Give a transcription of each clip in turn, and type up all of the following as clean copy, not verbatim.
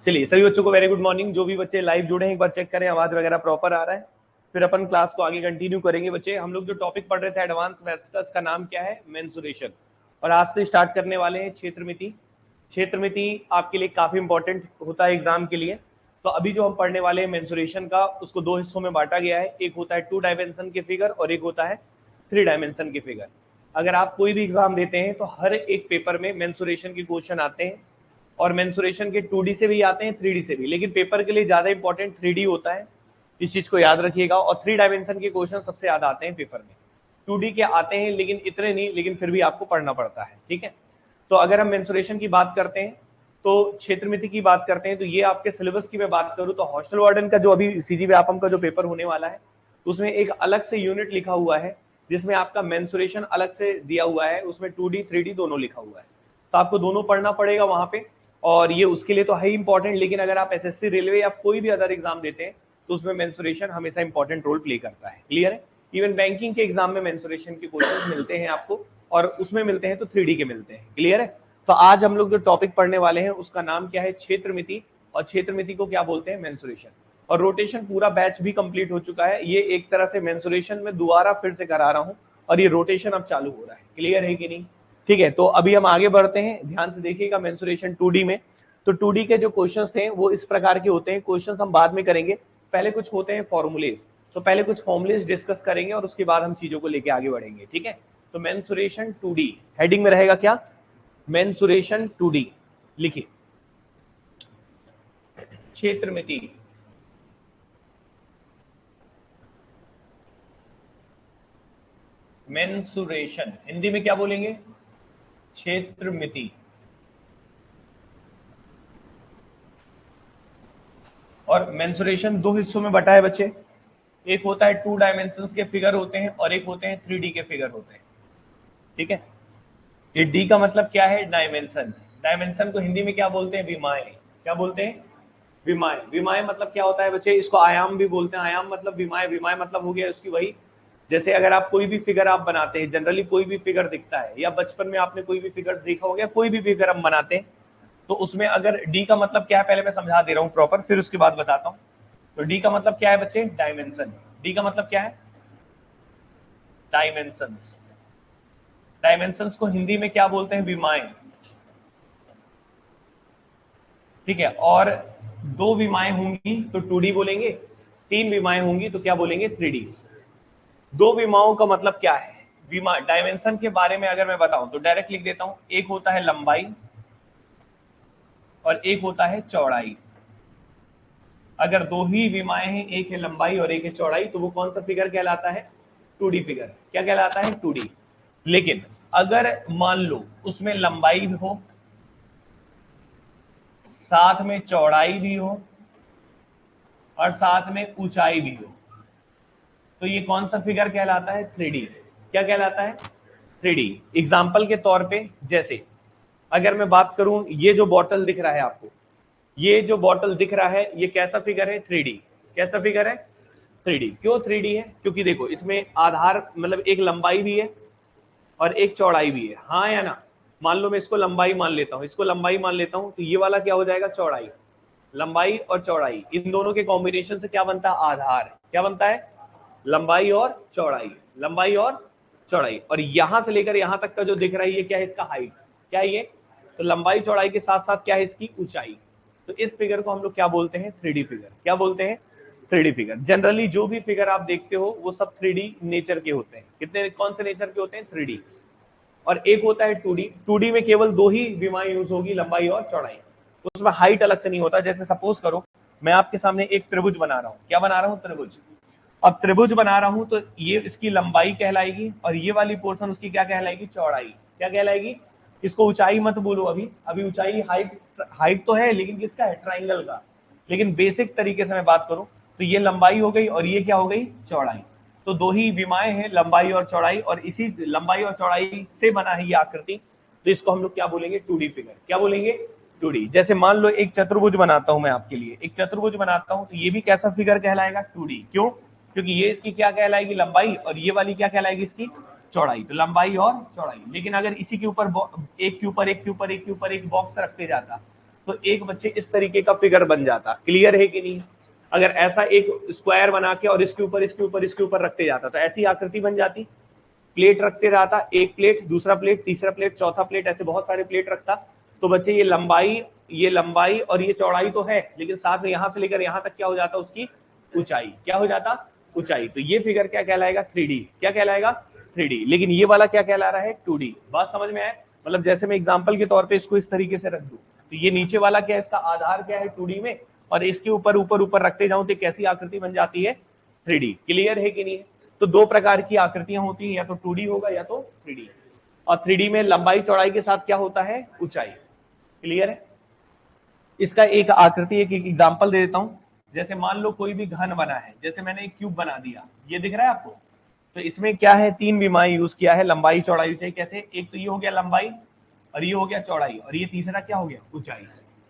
चलिए सभी बच्चों को वेरी गुड मॉर्निंग। जो भी बच्चे लाइव जुड़े हैं एक बार चेक करें आवाज वगैरह प्रॉपर आ रहा है, फिर अपन क्लास को आगे कंटिन्यू करेंगे। बच्चे हम लोग जो टॉपिक पढ़ रहे थे एडवांस मैथ्स का, इसका नाम क्या है? मेंसुरेशन। और आज से स्टार्ट करने वाले हैं क्षेत्रमिति। क्षेत्रमिति आपके लिए काफी इंपॉर्टेंट होता है एग्जाम के लिए। तो अभी जो हम पढ़ने वाले हैं मेंसुरेशन का, उसको दो हिस्सों में बांटा गया है। एक होता है 2 डायमेंशन के फिगर और एक होता है 3 डायमेंशन के फिगर। अगर आप कोई भी एग्जाम देते हैं तो हर एक पेपर में मेंसुरेशन के क्वेश्चन आते हैं, और मेंसुरेशन के 2D से भी आते हैं 3D से भी, लेकिन पेपर के लिए ज्यादा इंपॉर्टेंट 3D होता है। इस चीज को याद रखिएगा। और 3 डायमेंशन के क्वेश्चन सबसे ज्यादा आते हैं पेपर में। 2D के आते हैं लेकिन इतने नहीं, लेकिन फिर भी आपको पढ़ना पड़ता है, ठीक है। तो अगर हम मेंसुरेशन की बात करते हैं, तो क्षेत्रमिति की बात करते हैं, तो ये आपके सिलेबस की मैं बात करूं तो हॉस्टल वार्डन का जो अभी सीजी व्यापम का जो पेपर होने वाला है, उसमें एक अलग से यूनिट लिखा हुआ है जिसमें आपका मेंसुरेशन अलग से दिया हुआ है। उसमें 2D 3D दोनों लिखा हुआ है, तो आपको दोनों पढ़ना पड़ेगा वहां पे। और ये उसके लिए तो है इंपॉर्टेंट, लेकिन अगर आप एसएससी, रेलवे या कोई भी अदर एग्जाम देते हैं तो उसमें मेंसुरेशन हमेशा इंपॉर्टेंट रोल प्ले करता है। क्लियर है? इवन बैंकिंग के एग्जाम में मेंसुरेशन के क्वेश्चन मिलते हैं आपको, और उसमें मिलते हैं तो 3D के मिलते हैं। क्लियर है? तो आज हम लोग जो टॉपिक पढ़ने वाले हैं उसका नाम क्या है? क्षेत्रमिति। और क्षेत्रमिति को क्या बोलते हैं? मेंसुरेशन। और रोटेशन पूरा बैच भी कंप्लीट हो चुका है। ये एक तरह से मेंसुरेशन में दोबारा फिर से करा रहा हूँ, और ये रोटेशन अब चालू हो रहा है। क्लियर है कि नहीं? ठीक है, तो अभी हम आगे बढ़ते हैं। ध्यान से देखिएगा मेंसुरेशन 2D में। तो 2D के जो क्वेश्चंस हैं वो इस प्रकार के होते हैं। क्वेश्चंस हम बाद में करेंगे, पहले कुछ होते हैं फॉर्मूलेज। तो पहले कुछ फॉर्मूलेज डिस्कस करेंगे और उसके बाद हम चीजों को लेके आगे बढ़ेंगे, ठीक है। तो मेंसुरेशन 2D हेडिंग में रहेगा क्या? मेंसुरेशन 2D लिखिए। क्षेत्रमिति, मेंसुरेशन हिंदी में क्या बोलेंगे? क्षेत्रमिति। और मेंसुरेशन दो हिस्सों में बटा है बच्चे। एक होता है 2 डायमेंशंस के फिगर होते हैं और एक होते हैं 3D के फिगर होते हैं, ठीक है। ये डी का मतलब क्या है? डायमेंशन। डायमेंशन को हिंदी में क्या बोलते हैं? विमाएं। क्या बोलते हैं? विमाएं। विमाएं मतलब क्या होता है बच्चे? इसको आयाम भी बोलते हैं। आयाम मतलब विमाएं। विमाएं मतलब हो गया उसकी वही, जैसे अगर आप कोई भी फिगर आप बनाते हैं, जनरली कोई भी फिगर दिखता है, या बचपन में आपने कोई भी फिगर देखा हो गया, कोई भी फिगर हम बनाते हैं तो उसमें अगर डी का मतलब क्या है, पहले मैं समझा दे रहा हूं प्रॉपर, फिर उसके बाद बताता हूं। तो डी का मतलब क्या है बच्चे? डायमेंशन। डी का मतलब क्या है? डायमेंशंस। डायमेंशंस को हिंदी में क्या बोलते हैं? विमाएं, ठीक है। और 2 विमाएं होंगी तो 2D बोलेंगे, 3 विमाएं होंगी तो क्या बोलेंगे? 3D। 2 विमाओं का मतलब क्या है? विमा डायमेंशन के बारे में अगर मैं बताऊं तो डायरेक्ट लिख देता हूं। एक होता है लंबाई और एक होता है चौड़ाई। अगर 2 ही विमाएं हैं, एक है लंबाई और एक है चौड़ाई, तो वो कौन सा फिगर कहलाता है? 2D figure. क्या कहलाता है? 2D। लेकिन अगर मान लो उसमें लंबाई भी हो, साथ में चौड़ाई भी हो, और साथ में ऊंचाई भी हो, तो ये कौन सा फिगर कहलाता है? 3D। क्या कहलाता है? 3D। एग्जाम्पल के तौर पे, जैसे अगर मैं बात करूं, ये जो बॉटल दिख रहा है आपको, ये जो बॉटल दिख रहा है, ये कैसा फिगर है? 3D। कैसा फिगर है? 3D। क्यों 3D है? क्योंकि देखो इसमें आधार मतलब एक लंबाई भी है और एक चौड़ाई भी है, हाँ या ना? मान लो मैं इसको लंबाई मान लेता हूं, इसको लंबाई मान लेता हूं, तो ये वाला क्या हो जाएगा? चौड़ाई। लंबाई और चौड़ाई, इन दोनों के कॉम्बिनेशन से क्या बनता है? आधार। क्या बनता है? लंबाई और चौड़ाई। लंबाई और चौड़ाई। और यहां से लेकर यहां तक का जो दिख रहा है, ये क्या है? इसका हाइट। क्या है ये? तो लंबाई चौड़ाई के साथ साथ क्या है? इसकी ऊंचाई। तो इस फिगर को हम लोग क्या बोलते हैं? 3D figure. क्या बोलते हैं? 3D figure. जनरली जो भी फिगर आप देखते हो वो सब 3D नेचर के होते हैं। कितने, कौन से नेचर के होते हैं? 3D। और एक होता है 2D। 2D में केवल 2 ही विमाएं यूज होगी, लंबाई और चौड़ाई। उसमें हाइट अलग से नहीं होता। जैसे सपोज करो मैं आपके सामने एक त्रिभुज बना रहा हूं। क्या बना रहा हूं? त्रिभुज। अब त्रिभुज बना रहा हूं तो ये इसकी लंबाई कहलाएगी, और ये वाली पोर्शन उसकी क्या कहलाएगी? चौड़ाई। क्या कहलाएगी? इसको ऊंचाई मत बोलो अभी, अभी ऊंचाई हाइट, हाइट तो है लेकिन किसका है? ट्राइंगल का। लेकिन बेसिक तरीके से मैं बात करूं तो ये लंबाई हो गई और ये क्या हो गई? चौड़ाई। तो 2 ही विमाएं हैं, लंबाई और चौड़ाई, और इसी लंबाई और चौड़ाई से बना है ये आकृति। तो इसको हम लोग क्या बोलेंगे? 2D figure. क्या बोलेंगे? 2D। जैसे मान लो एक चतुर्भुज बनाता हूं मैं आपके लिए, एक चतुर्भुज बनाता हूं, तो ये भी कैसा फिगर कहलाएगा? 2D। क्यों? क्योंकि ये इसकी क्या कहलाएगी? लंबाई, और ये वाली क्या कहलाएगी? इसकी चौड़ाई। तो लंबाई और चौड़ाई। लेकिन अगर इसी के ऊपर एक के ऊपर एक के ऊपर एक के ऊपर एक बॉक्स रखते जाता, तो एक बच्चे इस तरीके का फिगर बन जाता। क्लियर है कि नहीं? अगर ऐसा एक स्क्वायर बना के और इसके ऊपर इसके ऊपर इसके ऊपर रखते जाता तो ऐसी आकृति बन जाती। प्लेट रखते रहता, एक प्लेट, दूसरा प्लेट, तीसरा प्लेट, चौथा प्लेट, ऐसे बहुत सारे प्लेट रखता। तो बच्चे ये लंबाई और ये चौड़ाई तो है, लेकिन साथ में यहां से लेकर यहां तक क्या हो जाता, उसकी ऊंचाई क्या हो जाता, ऊंचाई। तो ये फिगर क्या कहलाएगा, 3D। क्या कहलाएगा, 3D। लेकिन ये वाला क्या कहला रहा है, 2D। बात समझ में आए? मतलब जैसे मैं एग्जांपल के तौर पे इसको इस तरीके से रख दूं, तो ये नीचे वाला क्या है, इसका आधार क्या है 2D में, और इसके ऊपर ऊपर ऊपर रखते जाऊं तो कैसी आकृति बन जाती है, 3D। क्लियर है कि नहीं? तो दो प्रकार की आकृतियां होती हैं, या तो 2D होगा या तो 3D। और 3D में लंबाई चौड़ाई के साथ क्या होता है, ऊंचाई। क्लियर है? इसका एक आकृति, एक एग्जांपल दे देता हूं। जैसे मान लो कोई भी घन बना है, जैसे मैंने एक क्यूब बना दिया, ये दिख रहा है आपको। तो इसमें क्या है, 3 विमाएं यूज किया है, लंबाई चौड़ाई ऊंचाई। कैसे, एक तो ये हो गया लंबाई, और ये हो गया चौड़ाई, और ये तीसरा क्या हो गया, ऊंचाई।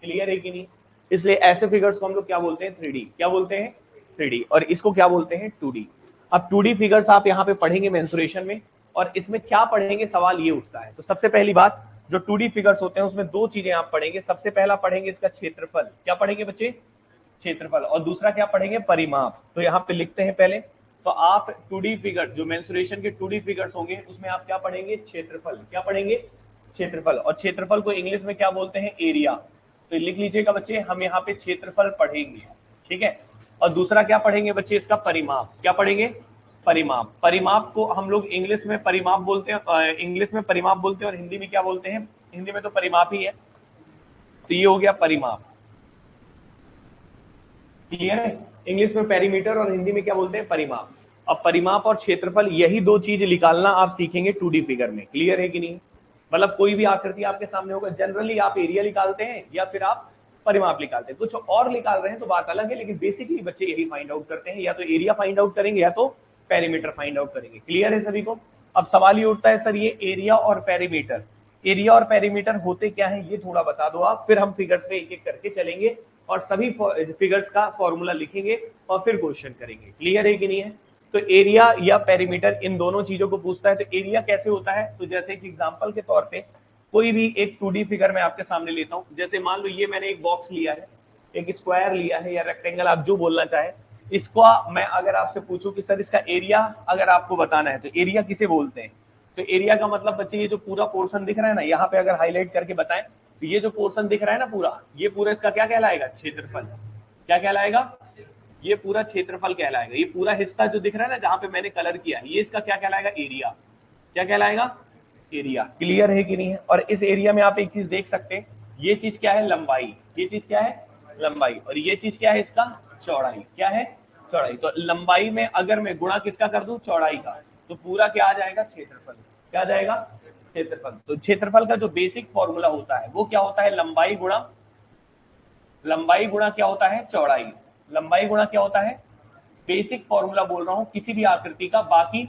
क्लियर है कि नहीं? इसलिए ऐसे फिगर्स को हम लोग क्या बोलते हैं, 3D। क्या बोलते हैं, 3D। और इसको क्या बोलते हैं, 2D। अब 2D फिगर्स आप यहाँ पे पढ़ेंगे मेंसुरेशन में, और इसमें क्या पढ़ेंगे, सवाल ये उठता है। तो सबसे पहली बात, जो 2D फिगर्स होते हैं उसमें दो चीजें आप पढ़ेंगे। सबसे पहला पढ़ेंगे इसका क्षेत्रफल। क्या पढ़ेंगे बच्चे, क्षेत्रफल। और दूसरा क्या पढ़ेंगे, परिमाप। तो यहाँ पे लिखते हैं पहले। तो आप 2D फिगर, जो मेंसुरेशन के 2D फिगर्स होंगे, उसमें आप क्या पढ़ेंगे, क्षेत्रफल। क्या पढ़ेंगे, क्षेत्रफल। और क्षेत्रफल को इंग्लिश में क्या बोलते हैं, एरिया। तो लिख लीजिएगा बच्चे, हम यहाँ पे क्षेत्रफल पढ़ेंगे, ठीक है। और दूसरा क्या पढ़ेंगे बच्चे, इसका परिमाप। क्या पढ़ेंगे, परिमाप। परिमाप को हम लोग इंग्लिश में परिमाप बोलते हैं, इंग्लिश में परिमाप बोलते हैं, और हिंदी में क्या बोलते हैं, हिंदी में तो परिमाप ही है। तो ये हो गया परिमाप। क्लियर है? इंग्लिश में पेरीमीटर और हिंदी में क्या बोलते हैं, परिमाप। अब परिमाप और क्षेत्रफल, यही दो चीज निकालना आप सीखेंगे 2D फिगर में। क्लियर है कि नहीं? मतलब कोई भी आकृति आपके सामने होगा, जनरली आप एरिया निकालते हैं या फिर आप परिमाप निकालते हैं। कुछ और निकाल रहे हैं तो बात अलग है, लेकिन बेसिकली बच्चे यही फाइंड आउट करते हैं, या तो एरिया फाइंड आउट करेंगे या तो पेरीमीटर फाइंड आउट करेंगे। क्लियर है सभी को? अब सवाल ये उठता है, सर ये एरिया और पेरीमीटर, एरिया और पेरीमीटर होते क्या है, ये थोड़ा बता दो आप। फिर हम फिगर्स में एक एक करके चलेंगे और सभी फिगर्स का फॉर्मूला लिखेंगे और फिर क्वेश्चन करेंगे। क्लियर है कि नहीं है? तो एरिया या पेरीमीटर, इन दोनों चीजों को पूछता है। तो एरिया कैसे होता है, तो जैसे एक एग्जांपल के तौर पे कोई भी एक 2D फिगर मैं आपके सामने लेता हूं। जैसे मान लो ये मैंने एक बॉक्स लिया है, एक स्क्वायर लिया है या रेक्टेंगल, आप जो बोलना चाहे। इसको मैं अगर आपसे पूछूं कि सर इसका एरिया अगर आपको बताना है, तो एरिया किसे बोलते हैं? तो एरिया का मतलब बच्चे, ये जो पूरा पोर्शन दिख रहा है ना, यहाँ पे अगर हाईलाइट करके बताएं, तो ये जो पोर्शन दिख रहा है ना पूरा, ये पूरा इसका क्या कहलाएगा, क्षेत्रफल। क्या कहलाएगा, ये पूरा क्षेत्रफल कहलाएगा। ये पूरा हिस्सा जो दिख रहा है ना, जहां पे मैंने कलर किया है, ये इसका क्या कहलाएगा, एरिया। क्या कहलाएगा, एरिया। क्लियर है कि नहीं है? और इस एरिया में आप एक चीज देख सकते हैं, ये चीज क्या है, लंबाई। ये चीज क्या है, लंबाई। और ये चीज क्या है, इसका चौड़ाई। क्या है, चौड़ाई। तो लंबाई में अगर मैं गुणा किसका कर दूं, चौड़ाई का, तो पूरा क्या आ जाएगा, क्षेत्रफल। क्या आ जाएगा, क्षेत्रफल। तो क्षेत्रफल का जो बेसिक फॉर्मूला होता है वो क्या होता है, लंबाई गुणा क्या होता है, चौड़ाई। लंबाई गुणा क्या होता है, बेसिक फॉर्मूला बोल रहा हूं किसी भी आकृति का, बाकी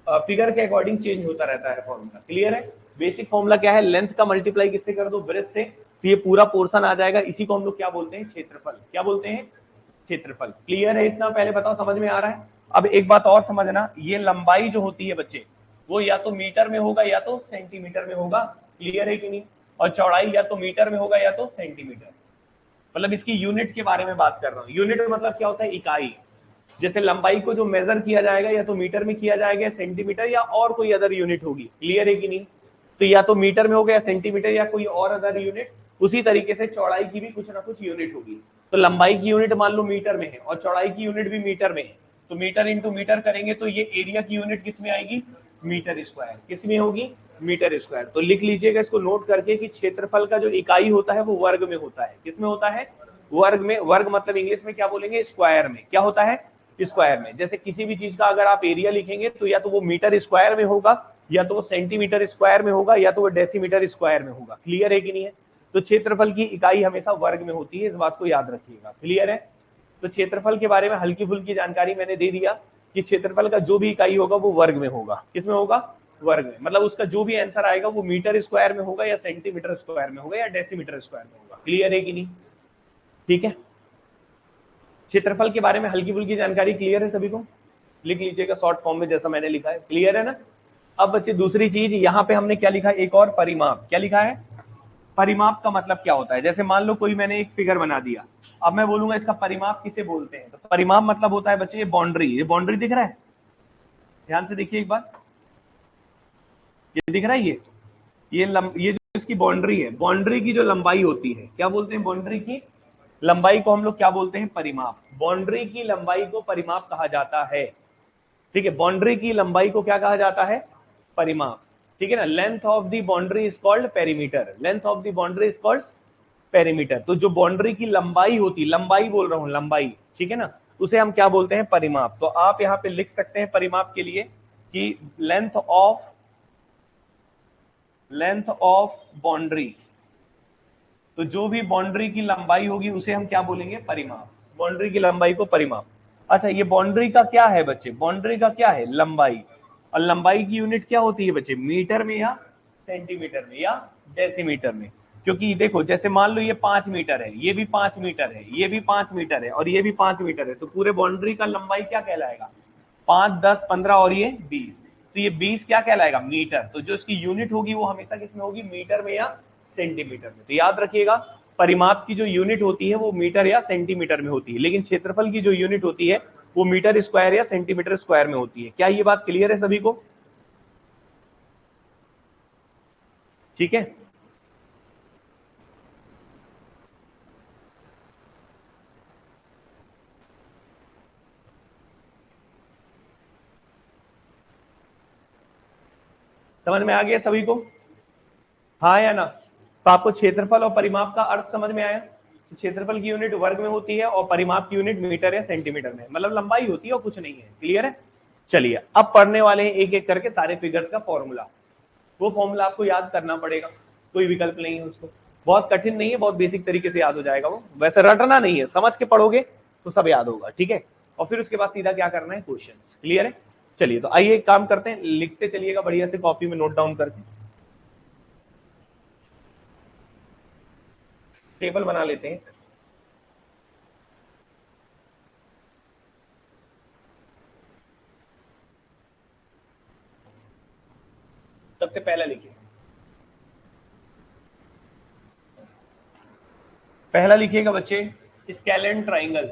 फिगर के अकॉर्डिंग चेंज होता रहता है फॉर्मूला। क्लियर है? बेसिक फॉर्मूला क्या है, लेंथ का मल्टीप्लाई किससे कर दो, ब्रेथ से, तो ये पूरा पोर्शन आ जाएगा। इसी को हम लोग क्या बोलते हैं, क्षेत्रफल। क्या बोलते हैं, क्षेत्रफल। क्लियर है? इतना पहले बताओ, समझ में आ रहा है? अब एक बात और समझना, ये लंबाई जो होती है बच्चे, वो या तो मीटर में होगा या तो सेंटीमीटर में होगा। क्लियर है कि नहीं? और चौड़ाई या तो मीटर में होगा या तो सेंटीमीटर। मतलब इसकी यूनिट के बारे में बात कर रहा हूँ। यूनिट मतलब क्या होता है, इकाई। जैसे लंबाई को जो मेजर किया जाएगा या तो मीटर में किया जाएगा, सेंटीमीटर या और कोई अदर यूनिट होगी। क्लियर है कि नहीं? तो या तो मीटर में होगा या सेंटीमीटर या कोई और अदर यूनिट। उसी तरीके से चौड़ाई की भी कुछ ना कुछ यूनिट होगी। तो लंबाई की यूनिट मान लो मीटर में है और चौड़ाई की यूनिट भी मीटर में है, तो मीटर इंटू मीटर करेंगे तो ये एरिया की यूनिट किस में आएगी, मीटर स्क्वायर। किस में होगी, मीटर स्क्वायर। तो लिख लीजिएगा इसको नोट करके कि क्षेत्रफल का जो इकाई होता है वो वर्ग में होता है। किस में होता है, वर्ग में। वर्ग मतलब इंग्लिश में क्या बोलेंगे, स्क्वायर में। क्या होता है, स्क्वायर में। जैसे किसी भी चीज का अगर आप एरिया लिखेंगे तो या तो वो मीटर स्क्वायर में होगा, या तो वो सेंटीमीटर स्क्वायर में होगा, या तो वो डेसीमीटर स्क्वायर में होगा। क्लियर है कि नहीं है? तो क्षेत्रफल की इकाई हमेशा वर्ग में होती है, इस बात को याद रखिएगा। क्लियर है? तो क्षेत्रफल के बारे में हल्की फुल्की जानकारी मैंने दे दिया कि क्षेत्रफल का जो भी इकाई होगा वो वर्ग में होगा। किसमें होगा, वर्ग में। मतलब उसका जो भी आंसर आएगा वो मीटर स्क्वायर में होगा या सेंटीमीटर स्क्वायर में होगा या डेसीमीटर स्क्वायर में होगा। क्लियर है कि नहीं? ठीक है, क्षेत्रफल के बारे में हल्की फुल्की जानकारी क्लियर है सभी को? लिख लीजिएगा शॉर्ट फॉर्म में जैसा मैंने लिखा है। क्लियर है ना? अब बच्चे दूसरी चीज यहाँ पे हमने क्या लिखा है, एक और परिमाप। क्या लिखा है, परिमाप का मतलब क्या होता है? जैसे मान लो कोई मैंने एक फिगर बना दिया, अब मैं बोलूंगा इसका परिमाप किसे बोलते हैं, तो परिमाप मतलब होता है बच्चे ये बाउंड्री, ये बाउंड्री दिख रहा है, ध्यान से देखिए एक बार, ये दिख रहा है, ये जो इसकी बाउंड्री है, बाउंड्री की जो लंबाई होती है, क्या बोलते हैं, बाउंड्री की लंबाई को हम लोग क्या बोलते हैं, परिमाप। बाउंड्री की लंबाई को परिमाप कहा जाता है, ठीक है, बाउंड्री की लंबाई को क्या कहा जाता है, परिमाप, ठीक है ना। Length of the boundary is called perimeter, length of the boundary is called perimeter. तो जो बाउंड्री की लंबाई होती, लंबाई बोल रहा हूं, लंबाई, ठीक है ना, उसे हम क्या बोलते हैं, परिमाप। तो आप यहां पे लिख सकते हैं परिमाप के लिए कि लेंथ ऑफ बाउंड्री, तो जो भी बाउंड्री की लंबाई होगी उसे हम क्या बोलेंगे, परिमाप, बाउंड्री की लंबाई को परिमाप। अच्छा, ये बाउंड्री का क्या है बच्चे, बाउंड्री का क्या है, लंबाई, और लंबाई की यूनिट क्या होती है बच्चे, मीटर में या सेंटीमीटर में या डेसीमीटर में। क्योंकि देखो, जैसे मान लो ये 5 मीटर है, ये भी 5 मीटर है, ये भी 5 मीटर है, और ये भी 5 मीटर है, तो पूरे बाउंड्री का लंबाई क्या कहलाएगा, 5, 10, 15 और ये 20, तो ये 20 क्या कहलाएगा, मीटर। तो जो इसकी यूनिट होगी वो हमेशा किसमें होगी, मीटर में या सेंटीमीटर में। तो याद रखिएगा, परिमाप की जो यूनिट होती है वो मीटर या सेंटीमीटर में होती है, लेकिन क्षेत्रफल की जो यूनिट होती है वो मीटर स्क्वायर या सेंटीमीटर स्क्वायर में होती है। क्या ये बात क्लियर है सभी को? ठीक है, समझ में आ गया सभी को, हाँ या ना? तो आपको क्षेत्रफल और परिमाप का अर्थ समझ में आया? तो क्षेत्रफल की यूनिट वर्ग में होती है और परिमाप की यूनिट मीटर या सेंटीमीटर में, मतलब लंबाई होती है और कुछ नहीं है। क्लियर है? चलिए, अब पढ़ने वाले हैं एक एक करके सारे फिगर्स का फॉर्मूला। वो फॉर्मूला आपको याद करना पड़ेगा, कोई विकल्प नहीं है उसको, बहुत कठिन नहीं है, बहुत बेसिक तरीके से याद हो जाएगा वो, वैसे रटना नहीं है, समझ के पढ़ोगे तो सब याद होगा, ठीक है। और फिर उसके बाद सीधा क्या करना है, क्वेश्चन। क्लियर है? चलिए, तो आइए एक काम करते हैं, लिखते चलिएगा बढ़िया से कॉपी में नोट डाउन करके, टेबल बना लेते हैं। सबसे पहला लिखिए, पहला लिखिएगा बच्चे स्केलेन ट्राइंगल।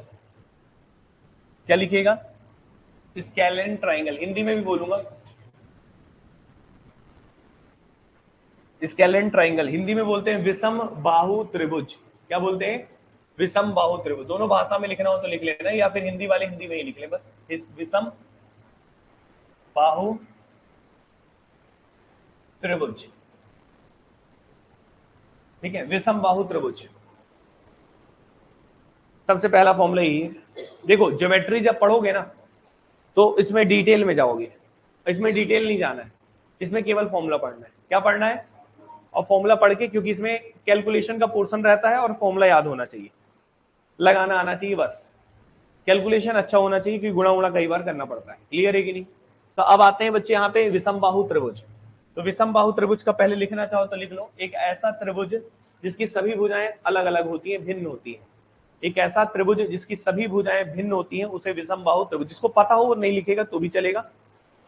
क्या लिखिएगा, स्केलेन ट्राइंगल, हिंदी में भी बोलूंगा, स्केलेन ट्राइंगल हिंदी में बोलते हैं विषम बाहु त्रिभुज। क्या बोलते हैं, विषम बाहु त्रिभुज। दोनों भाषा में लिखना हो तो लिख लेना, या फिर हिंदी वाले हिंदी में ही लिख ले बस, विषम बाहु त्रिभुज, ठीक है, विषम बाहु त्रिभुज। सबसे पहला फॉर्मूला यही है। देखो, ज्योमेट्री जब पढ़ोगे ना तो इसमें डिटेल में जाओगे, इसमें डिटेल नहीं जाना है, इसमें केवल फॉर्मूला पढ़ना है। क्या पढ़ना है, और फॉर्मूला पढ़ के, क्योंकि इसमें कैलकुलेशन का पोर्शन रहता है और फॉर्मूला याद होना चाहिए, लगाना आना चाहिए बस, कैलकुलेशन अच्छा होना चाहिए क्योंकि गुणा उड़ा कई बार करना पड़ता है। क्लियर है कि नहीं? तो अब आते हैं बच्चे यहाँ पे विषम बाहु त्रिभुज। तो विषम बाहु त्रिभुज का पहले लिखना चाहो तो लिख लो, एक ऐसा त्रिभुज जिसकी सभी भुजाएं अलग अलग होती है, भिन्न होती है। एक ऐसा त्रिभुज जिसकी सभी भुजाएं भिन्न होती हैं उसे विषम बाहु त्रिभुज। जिसको पता हो वो नहीं लिखेगा तो भी चलेगा,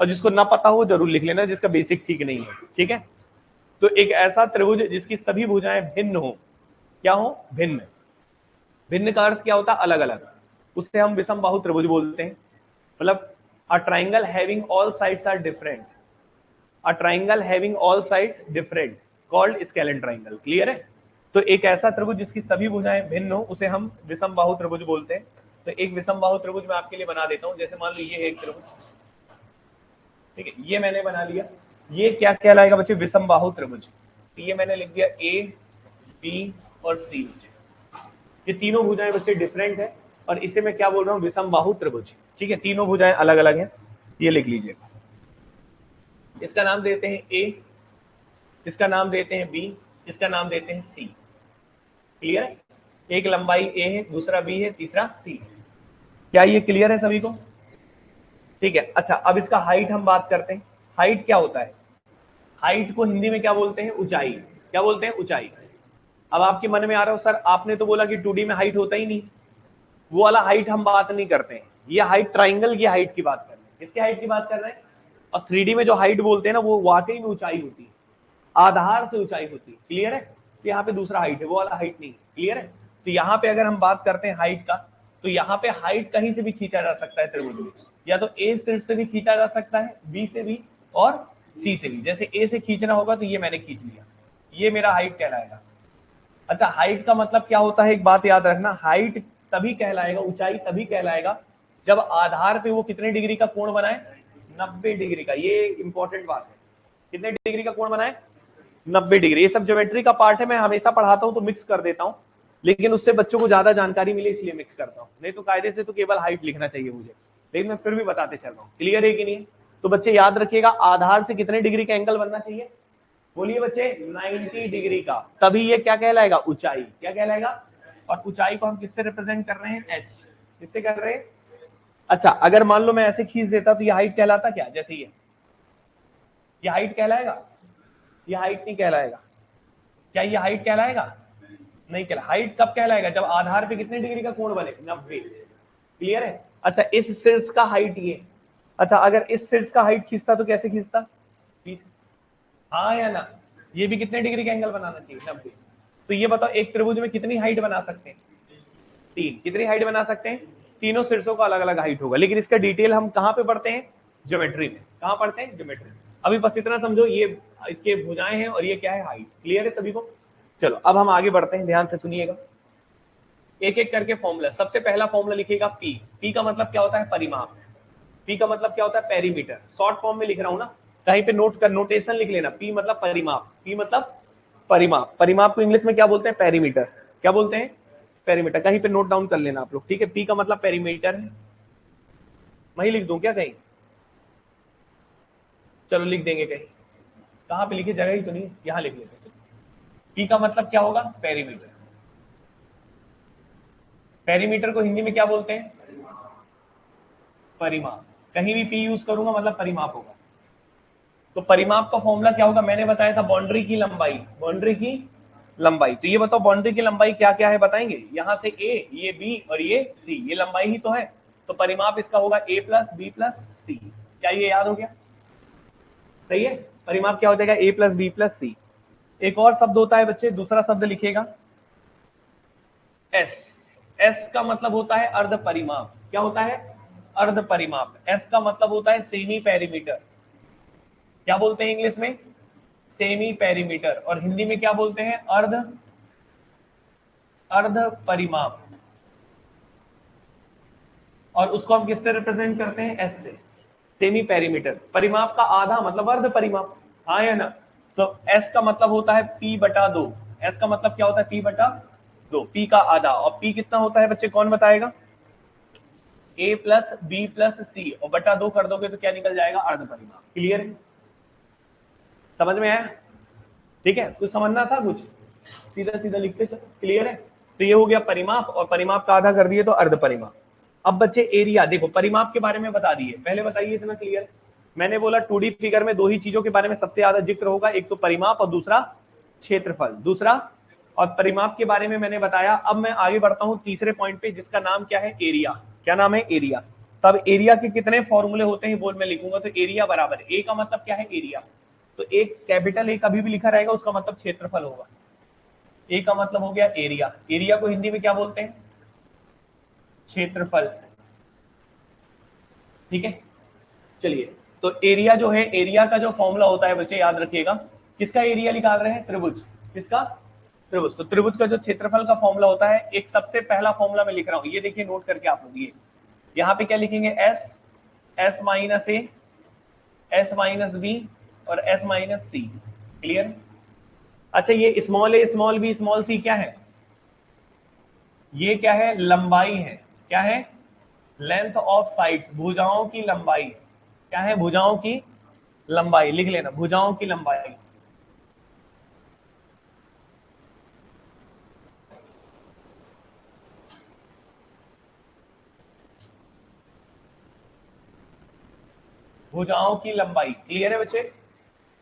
और जिसको ना पता हो जरूर लिख लेना, जिसका बेसिक ठीक नहीं है, ठीक है। तो एक ऐसा त्रिभुज जिसकी सभी भुजाएं भिन्न हो, क्या हो, भिन्न। भिन्न का अर्थ क्या होता है, अलग अलग, उसे हम विषम बाहु त्रिभुज बोलते हैं। मतलब a triangle having all sides are different, a triangle having all sides different called scalene triangle. Clear है? तो एक ऐसा त्रिभुज जिसकी सभी भुजाएं भिन्न हो उसे हम विषम बाहु त्रिभुज बोलते हैं। तो एक विषम बाहु त्रिभुज मैं आपके लिए बना देता हूं। जैसे मान लो ये एक त्रिभुज, ठीक है, ये मैंने बना लिया, ये क्या कहलाएगा बच्चे, विषम बाहु त्रिभुज। तो ये मैंने लिख दिया ए, बी और सी। ये तीनों भुजाएं बच्चे डिफरेंट है, और इसे मैं क्या बोल रहा हूँ, विषम बाहु त्रिभुज। ठीक है, तीनों भुजाएं अलग अलग हैं, ये लिख लीजिए। इसका नाम देते हैं ए, इसका नाम देते हैं बी, इसका नाम देते हैं सी। क्लियर है? एक लंबाई ए है, दूसरा बी है, तीसरा सी। क्या ये क्लियर है सभी को? ठीक है। अच्छा, अब इसका हाइट हम बात करते हैं। हाइट क्या होता है, हाइट को हिंदी में क्या बोलते हैं, ऊंचाई। क्या बोलते हैं, ऊंचाई। अब आपके मन में आ रहा हो सर आपने तो बोला कि 2D में हाइट होता ही नहीं, वो वाला हाइट हम बात नहीं करते हैं, ये हाइट ट्राइंगल की हाइट की बात कर रहे हैं। किसकी हाइट की बात कर रहे हैं? और 3D में जो हाइट बोलते हैं ना वो वाकई में ऊंचाई होती है, आधार से ऊंचाई होती है। क्लियर है? तो यहाँ पे दूसरा हाइट है, वो वाला हाइट नहीं। क्लियर है? तो यहाँ पे अगर हम बात करते हैं हाइट का, तो यहाँ पे हाइट कहीं से भी खींचा जा सकता है त्रिभुज में, या तो ए शीर्ष से भी खींचा जा सकता है, बी से भी और सी से भी। जैसे ए से खींचना होगा तो ये मैंने खींच लिया, ये मेरा हाइट कहलाएगा। अच्छा, हाइट का मतलब क्या होता है, एक बात याद रखना, हाइट तभी कहलाएगा, ऊंचाई तभी कहलाएगा जब आधार पे वो कितने डिग्री का कोण बनाए, 90 डिग्री का। ये इंपॉर्टेंट बात है, कितने डिग्री का कोण बनाए, 90 डिग्री। ये सब ज्योमेट्री का पार्ट है, मैं हमेशा पढ़ाता हूं तो मिक्स कर देता हूं, लेकिन उससे बच्चों को ज्यादा जानकारी मिले इसलिए मिक्स करता हूं, नहीं तो कायदे से तो केवल हाइट लिखना चाहिए मुझे, लेकिन मैं फिर भी बताते चल रहा हूं। क्लियर है कि नहीं? तो बच्चे याद रखिएगा, आधार से कितने डिग्री का एंगल बनना चाहिए, बोलिए बच्चे, 90 डिग्री का, तभी ये क्या कहलाएगा, ऊंचाई। क्या कहलाएगा? और ऊंचाई को हम किससे रिप्रेजेंट कर रहे हैं, एच। किससे कर रहे हैं? अच्छा, अगर मान लो मैं ऐसे खींच देता तो ये हाइट कहलाता क्या, जैसे ये हाइट कहलाएगा? ये हाइट नहीं कहलाएगा। क्या ये हाइट कहलाएगा? नहीं कहला। हाइट कब कहलाएगा, जब आधार पे कितने डिग्री का कोण बने, 90। क्लियर है? अच्छा, इस शीर्ष का हाइट ये, अच्छा अगर इस शीर्ष का हाइट खींचता तो कैसे खींचता, 20। हाँ या ना? ये भी कितने डिग्री का एंगल बनाना चाहिए, 90। तो ये बताओ, एक त्रिभुज में कितनी हाइट बना सकते हैं, 3। कितनी हाइट बना सकते हैं, तीनों शीर्षों का अलग अलग हाइट होगा, लेकिन इसका डिटेल हम कहाँ पे पढ़ते हैं, ज्योमेट्री में। कहाँ पढ़ते हैं, ज्योमेट्री में। अभी बस इतना समझो, ये इसके भुजाएं हैं और ये क्या है, हाइट। क्लियर है सभी को? चलो अब हम आगे बढ़ते हैं, ध्यान से सुनिएगा, एक एक करके फॉर्मूला। सबसे पहला फॉर्मूला लिखिएगा पी। पी का मतलब क्या होता है, परिमाप। पी का मतलब क्या होता है, पेरीमीटर। शॉर्ट फॉर्म में लिख रहा हूं ना, कहीं पे नोट कर, नोटेशन लिख लेना, पी मतलब परिमाप। पी मतलब परिमाप। परिमाप को इंग्लिश में क्या बोलते हैं, पेरीमीटर। क्या बोलते हैं, पेरीमीटर। कहीं पे नोट डाउन कर लेना आप लोग, ठीक है? पी का मतलब पेरीमीटर है। वही लिख दूं क्या कहीं, चलो लिख देंगे कहीं, कहां पे लिखे, जगह ही तो नहीं, यहां लिख लेते हैं। पी का मतलब क्या होगा, पेरीमीटर। पेरीमीटर को हिंदी में क्या बोलते हैं, परिमाप। कहीं भी पी यूज करूंगा मतलब परिमाप होगा। तो परिमाप का फॉर्मूला क्या होगा, मैंने बताया था, बाउंड्री की लंबाई। बाउंड्री की लंबाई। तो ये बताओ, बाउंड्री की लंबाई क्या क्या है बताएंगे, यहां से ए, ये बी और ये सी, ये लंबाई ही तो है। तो परिमाप इसका होगा ए प्लस बी प्लस सी। क्या ये याद हो गया? सही है? परिमाप क्या हो जाएगा, ए प्लस बी प्लस सी। एक और शब्द होता है बच्चे, दूसरा शब्द लिखिएगा, एस। एस का मतलब होता है अर्ध परिमाप। क्या होता है, अर्ध परिमाप। एस का मतलब होता है सेमी पेरीमीटर। क्या बोलते हैं इंग्लिश में, सेमी पेरीमीटर। और हिंदी में क्या बोलते हैं, अर्ध, अर्ध परिमाप। और उसको हम किससे रिप्रेजेंट करते हैं, एस से। सेमी पेरीमीटर, परिमाप का आधा मतलब अर्ध परिमाप। हाँ या ना? तो एस का मतलब होता है पी बटा 2। एस का मतलब क्या होता है, पी बटा 2, पी का आधा। और पी कितना होता है बच्चे, कौन बताएगा, ए प्लस बी प्लस सी, और बटा 2 कर दोगे तो क्या निकल जाएगा, अर्ध परिमाप। क्लियर है? समझ में आया? ठीक है, कुछ समझना था, कुछ सीधा सीधा लिखते चलो। क्लियर है? तो ये हो गया परिमाप, और परिमाप का आधा कर दिए तो अर्ध परिमाप। अब बच्चे एरिया देखो, परिमाप के बारे में बता दिए, पहले बताइए इतना क्लियर। मैंने बोला 2D फिगर में दो ही चीजों के बारे में सबसे ज्यादा जिक्र होगा, एक तो परिमाप और दूसरा क्षेत्रफल। दूसरा, और परिमाप के बारे में मैंने बताया। अब मैं आगे बढ़ता हूं तीसरे पॉइंट पे, जिसका नाम क्या है, एरिया। क्या नाम है, एरिया। तब एरिया के कितने फॉर्मूले होते हैं बोल मैं लिखूंगा, तो एरिया बराबर, ए का मतलब क्या है, एरिया। तो एक कैपिटल ए कभी भी लिखा रहेगा, उसका मतलब क्षेत्रफल होगा। ए का मतलब हो गया एरिया। एरिया को हिंदी में क्या बोलते हैं, क्षेत्रफल। ठीक है, चलिए। तो एरिया जो है, एरिया का जो फॉर्मूला होता है बच्चे याद रखिएगा, किसका एरिया निकाल रहे हैं, त्रिभुज। किसका, त्रिभुज। तो त्रिभुज का जो क्षेत्रफल का फॉर्मूला होता है, एक सबसे पहला फॉर्मूला मैं लिख रहा हूं, ये देखिए नोट करके आप लोग। ये यहाँ पे क्या लिखेंगे, एस, एस माइनस ए, एस माइनस बी और एस माइनस सी। क्लियर? अच्छा, ये small A small B small सी क्या है, ये क्या है, लंबाई है। क्या है, लेंथ ऑफ साइड्स, भुजाओं की लंबाई। क्या है, भुजाओं की लंबाई। लिख लेना, भुजाओं की लंबाई। भुजाओं की लंबाई। क्लियर है बच्चे?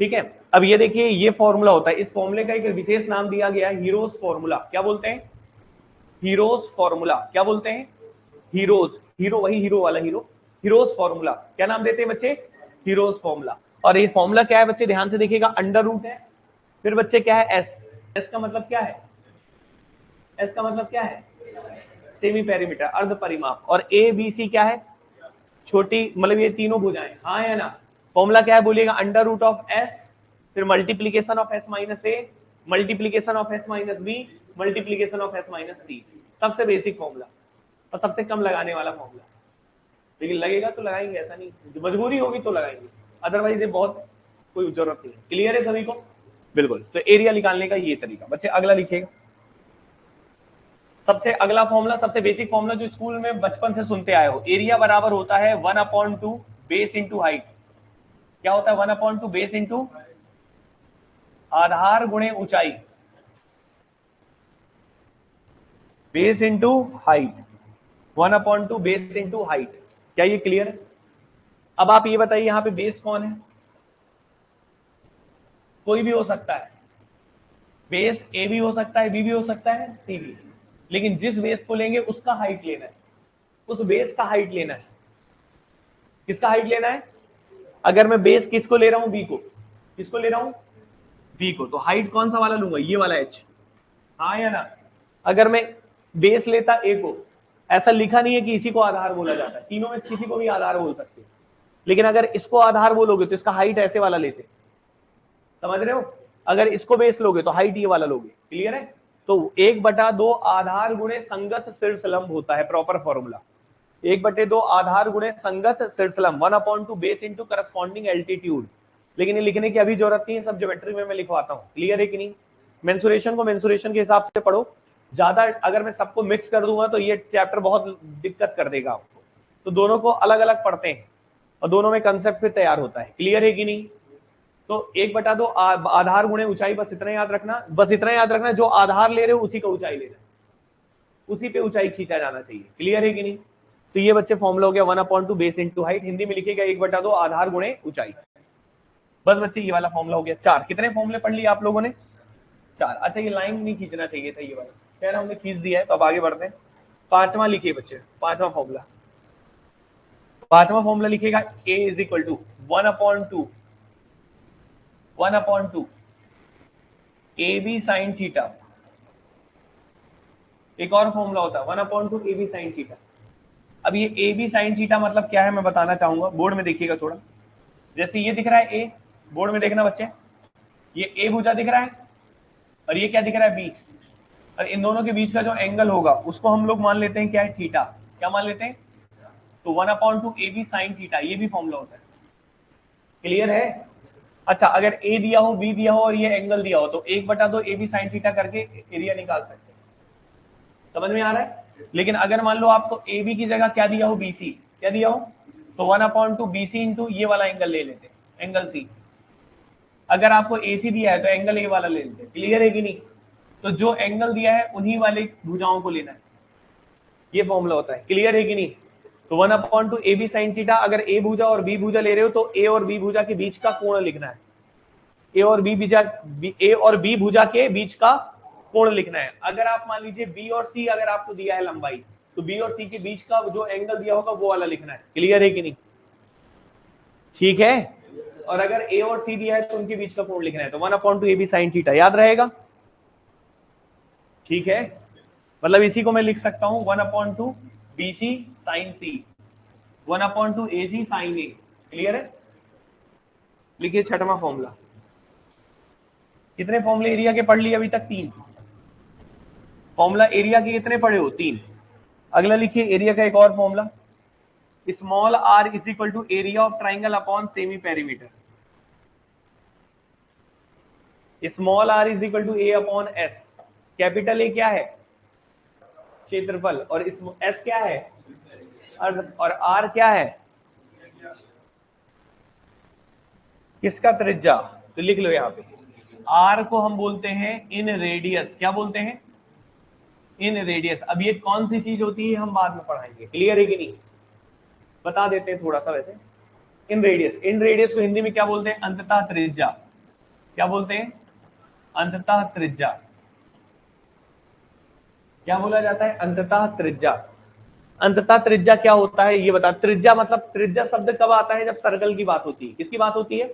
ठीक है, अब ये देखिए, ये फॉर्मूला होता है, इस फॉर्मूले का एक विशेष नाम दिया गया है, हीरोज फॉर्मूला। क्या बोलते हैं, हीरोज फॉर्मूला। क्या बोलते हैं, हीरोज। हीरो वही हीरो वाला हीरो, हीरोज फॉर्मूला। क्या नाम देते हैं बच्चे, हीरोज फॉर्मूला। और ये फॉर्मूला क्या है बच्चे, ध्यान से देखिएगा, अंडर रूट है, फिर बच्चे क्या है, एस, एस का मतलब क्या है? एस का मतलब क्या है? सेमी पेरीमीटर, अर्ध परिमाप। और ए बी सी क्या है? छोटी, मतलब ये तीनों भुजाएं, हाँ या ना? फॉर्मूला क्या है बोलिएगा? अंडर रूट ऑफ एस, फिर multiplication of S minus A, multiplication of S minus B, multiplication of S minus C. सबसे बेसिक फॉर्मूला और सबसे कम लगाने वाला फॉर्मूला। लेकिन लगेगा तो लगाएंगे, ऐसा नहीं, मजबूरी होगी तो लगाएंगे, अदरवाइज ये बहुत कोई जरूरत नहीं है। क्लियर है सभी को? बिल्कुल। तो एरिया निकालने का ये तरीका। बच्चे अगला लिखिएगा। सबसे अगला फॉर्मूला, सबसे बेसिक फॉर्मूला जो स्कूल में बचपन से सुनते आए हो, एरिया बराबर होता है 1/2 बेस इंटू हाइट। क्या होता है? 1/2 बेस इंटू आधार गुणे ऊंचाई, base into height, 1/2 base into height. क्या ये क्लियर है? अब आप ये बताइए यहाँ पे बेस कौन है? कोई भी हो सकता है। बेस ए भी हो सकता है, बी भी हो सकता है, सी भी। लेकिन जिस बेस को लेंगे उसका हाइट लेना है, उस बेस का हाइट लेना है। किसका हाइट लेना है? अगर मैं बेस किसको ले रहा हूं? बी को। किसको ले रहा हूं? बी को। तो हाइट कौन सा वाला लूंगा? ये वाला एच, हाँ या ना? अगर मैं बेस लेता ए को, ऐसा लिखा नहीं है कि इसी को आधार बोला जाता है, तीनों में किसी को भी आधार बोल सकते हो, लेकिन अगर इसको आधार बोलोगे तो इसका हाइट ऐसे वाला लेते, समझ रहे हो? अगर इसको बेस लोगे तो हाइट ये वाला लोगे। क्लियर है? तो 1/2 आधार गुणे संगत शीर्षलंब होता है प्रॉपर फॉर्मूला। 1/2 आधार गुणे संगत शीर्षलंब, 1/2 बेस इंटू करस्पॉन्डिंग एल्टीट्यूड। लेकिन ये लिखने की अभी जरूरत नहीं है, सब ज्योमेट्री में मैं लिखवाता हूँ। क्लियर है कि नहीं? मेंसुरेशन को मेंसुरेशन के हिसाब से पढ़ो। ज्यादा अगर मैं सबको मिक्स कर दूंगा तो ये चैप्टर बहुत दिक्कत कर देगा आपको, तो दोनों को अलग अलग पढ़ते हैं और दोनों में कंसेप्ट फिर तैयार होता है। क्लियर है कि नहीं? तो 1/2 आधार गुणे ऊंचाई, बस इतना याद रखना, बस इतना याद रखना, जो आधार ले रहे हो उसी का ऊंचाई लेना, उसी पे ऊंचाई खींचा जाना चाहिए। क्लियर है कि नहीं? तो ये बच्चे फॉर्मूला हो गया 1/2 बेस इंटू हाइट, हिंदी में लिखेगा 1/2 आधार गुणे ऊंचाई। बस बच्चे ये वाला फॉर्मूला हो गया। 4 कितने फॉर्मूले पढ़ लिए आप लोगों ने? 4। अच्छा, ये लाइन नहीं खींचना चाहिए था, ये वाला खैर हमने खींच दिया है, तो अब आगे बढ़ते हैं। 5वां लिखिए बच्चे, 5वां फॉर्मूला। 5वां फॉर्मूला लिखिएगा a is equal to 1/2 A B sine theta. एक और फॉर्मूला होता है 1/2 ए बी साइन थीटा। अब ये ए बी साइन थीटा मतलब क्या है मैं बताना चाहूंगा, बोर्ड में देखिएगा थोड़ा। जैसे ये दिख रहा है ए, बोर्ड में देखना बच्चे, ये ए भुजा दिख रहा है और ये क्या दिख रहा है? बी। और इन दोनों के बीच का जो एंगल होगा उसको हम लोग मान लेते हैं क्या है? थीटा। क्या मान लेते हैं? तो 1/2 ए बी साइन थीटा, ये भी फॉर्मूला होता है। क्लियर है? अच्छा, अगर ए दिया हो, बी दिया हो और ये एंगल दिया हो तो 1/2 ए बी साइन थीटा करके एरिया निकाल सकते हैं। समझ में आ रहा है? लेकिन अगर मान लो आपको ए बी की जगह क्या दिया हो? B C. क्या दिया हो? तो 1/2 बी सी इंटू ये वाला एंगल ले लेते, एंगल सी। अगर आपको ए सी दिया है तो एंगल ए वाला ले लेते। क्लियर है कि नहीं? तो जो एंगल दिया है उन्हीं वाले भुजाओं को लेना है, ये फॉर्मूला होता है। क्लियर है कि नहीं? तो 1/2 ए बी साइन थीटा, अगर ए भुजा और बी भुजा ले रहे हो तो ए और बी भुजा के बीच का कोण लिखना है, ए और बी भुजा के बीच का कोण लिखना है। अगर आप मान लीजिए बी और सी अगर आपको दिया है लंबाई, तो बी और सी के बीच का जो एंगल दिया होगा वो वाला लिखना है। क्लियर है कि नहीं? ठीक है? और अगर ए और सी दिया है तो उनके बीच का कोण लिखना है, तो 1/2 ए बी साइन थीटा याद रहेगा। ठीक है? मतलब इसी को मैं लिख सकता हूं 1/2 बी सी साइन सी, 1/2 ए सी साइन ए। क्लियर है? लिखिए 6वां फॉर्मूला। कितने फॉर्मूले एरिया के पढ़ लिए अभी तक? 3 फॉर्मूला एरिया के कितने पढ़े हो? 3। अगला लिखिए एरिया का एक और formula, small r is equal to area of triangle upon semi perimeter. Small r is equal to A upon S. Capital A क्या है? क्षेत्रफल, और एस क्या है? अर्ध, और आर क्या है? किसका? त्रिज्या। तो लिख लो यहाँ पे, आर को हम बोलते हैं इन रेडियस। क्या बोलते हैं? इन रेडियस। अब ये कौन सी चीज होती है हम बाद में पढ़ाएंगे। क्लियर है कि नहीं? बता देते हैं थोड़ा सा वैसे। इन रेडियस, इन रेडियस को हिंदी में क्या बोलते हैं? अंततः त्रिज्या। क्या बोलते हैं? अंततः त्रिज्या। क्या बोला जाता है? अंततः त्रिज्या। अंततः त्रिज्या क्या होता है ये बता। त्रिज्या मतलब, त्रिज्या शब्द कब आता है? जब सर्कल की बात होती है। किसकी बात होती है?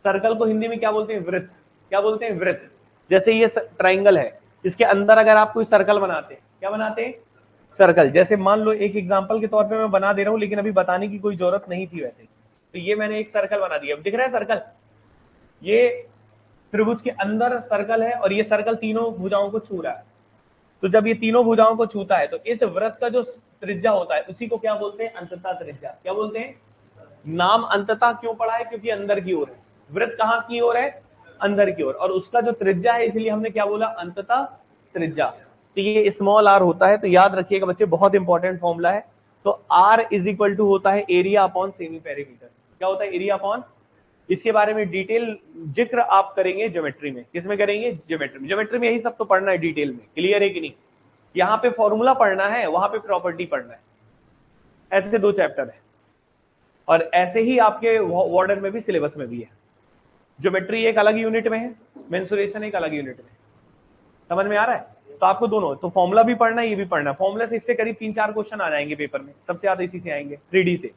सर्कल को हिंदी में क्या बोलते हैं? वृत्त। क्या बोलते हैं? वृत्त। जैसे ये ट्राइंगल है, इसके अंदर अगर आप कोई सर्कल बनाते हैं, क्या बनाते हैं, सर्कल। जैसे मान लो एक एग्जांपल के तौर पे मैं बना दे रहा हूं, लेकिन अभी बताने की कोई जरूरत नहीं थी वैसे, तो ये मैंने एक सर्कल बना दिया, अब दिख रहा है सर्कल, ये त्रिभुज के अंदर सर्कल है और ये सर्कल तीनों भुजाओं को छू रहा है। तो जब ये तीनों भुजाओं को छूता है तो इस वृत्त का जो त्रिज्या होता है उसी को क्या बोलते हैं, अंततः त्रिज्या। क्या बोलते हैं, नाम अंततः क्यों पड़ा है, क्योंकि अंदर की ओर है, वृत्त कहां की ओर है, अंदर की ओर, और उसका जो त्रिज्या है इसलिए हमने क्या बोला, अंततः त्रिज्या। तो ये स्मॉल आर होता है, तो याद रखिएगा बच्चे, बहुत इंपॉर्टेंट फॉर्मूला है। तो आर इज इक्वल टू होता है एरिया अपॉन सेमी पेरीमीटर। क्या होता है, एरिया अपॉन, इसके बारे में डिटेल जिक्र आप करेंगे ज्योमेट्री में। किसमें करेंगे, ज्योमेट्री में। ज्योमेट्री में यही सब तो पढ़ना है डिटेल में, क्लियर है कि नहीं। यहाँ पे फॉर्मूला पढ़ना है, वहां पे प्रॉपर्टी पढ़ना है, ऐसे दो चैप्टर है। और ऐसे ही आपके वार्डन में भी, सिलेबस में भी है। ज्योमेट्री एक अलग यूनिट में है, मेंसुरेशन एक अलग यूनिट में। समझ में आ रहा है, तो आपको दोनों, तो फॉर्मूला भी पढ़ना है, ये भी पढ़ना है। फॉर्मूला से इससे करीब 3-4 क्वेश्चन आ जाएंगे पेपर में, सबसे ज्यादा इसी से आएंगे, 3D से।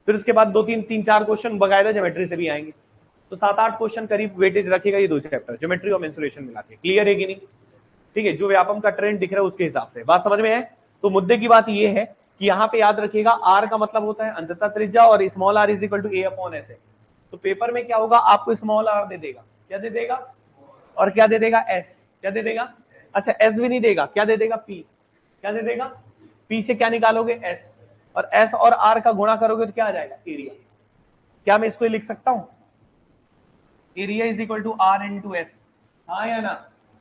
फिर उसके बाद 2-3-4 क्वेश्चन बकायदा ज्योमेट्री से भी आएंगे। तो 7-8 क्वेश्चन करीब वेटेज रखेगा ये दो चैप्टर, ज्योमेट्री और मेंसुरेशन मिला के। क्लियर है कि नहीं, ठीक है। जो व्यापम का ट्रेंड दिख रहा है उसके हिसाब से बात समझ में है। तो मुद्दे की बात ये है कि यहाँ पे याद रखिएगा, आर का मतलब होता है अंततः त्रिज्या, और small r is equal to A upon S है। तो पेपर में क्या होगा, आपको स्मॉल आर दे देगा, क्या दे देगा, और क्या दे देगा, एस। क्या दे देगा, अच्छा एस भी नहीं देगा, क्या दे देगा, पी। क्या दे देगा, पी से क्या निकालोगे, एस, और एस और आर का गुणा करोगे तो क्या आ जाएगा, एरिया। क्या मैं इसको लिख सकता हूं, area is equal to r into s, हाँ या ना।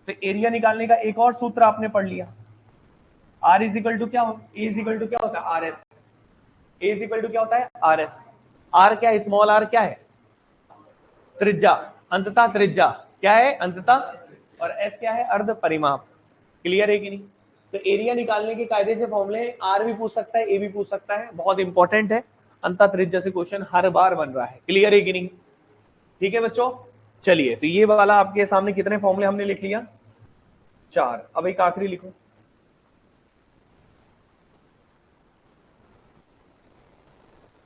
तो एरिया निकालने का एक और सूत्र आपने पढ़ लिया, आर इज इक्वल टू क्या, ए इज इक्वल टू क्या होता है, r s. A is equal to क्या होता है, आर एस। आर क्या है, स्मॉल आर क्या है, त्रिज्या, अंततः त्रिज्या क्या है, अंततः, और एस क्या है, अर्ध परिमाप। क्लियर है कि नहीं। तो एरिया निकालने के कायदे से फॉर्मूले, आर भी पूछ सकता है, ए भी पूछ सकता है, बहुत इंपॉर्टेंट है। अंततः त्रिज्या से क्वेश्चन हर बार बन रहा है। क्लियर है कि नहीं, ठीक है बच्चों। चलिए, तो ये वाला आपके सामने कितने फॉर्मूले हमने लिख लिया, 4। अब एक आखिरी लिखो,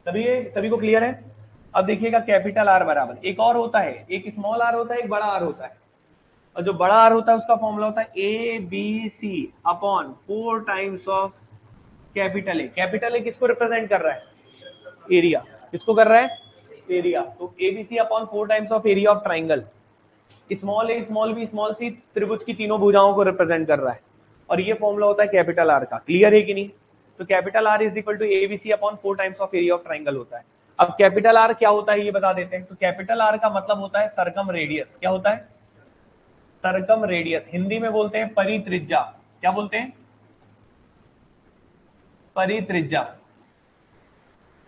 सभी को क्लियर है। अब देखिएगा, कैपिटल आर बराबर, एक और होता है, एक स्मॉल आर होता है, एक बड़ा आर होता है। और जो बड़ा आर होता है उसका फॉर्मूला होता है A B C upon 4 times of capital A. Capital A किसको रिप्रेजेंट कर रहा है, एरिया। किसको कर रहा है, एरिया। तो ABC upon 4 times of area of triangle. Small A, small B, small C त्रिभुज की तीनों भुजाओं को रिप्रेजेंट कर रहा है, और ये फॉर्मूला होता है कैपिटल आर का। क्लियर है कि नहीं। तो capital R is equal to ABC upon 4 times of area of triangle होता है। अब कैपिटल आर क्या होता है ये बता देते हैं। तो कैपिटल आर का मतलब होता है सरकम रेडियस। क्या होता है, सरकम रेडियस। हिंदी में बोलते हैं परित्रिज्या। क्या बोलते हैं, परित्रिज्या।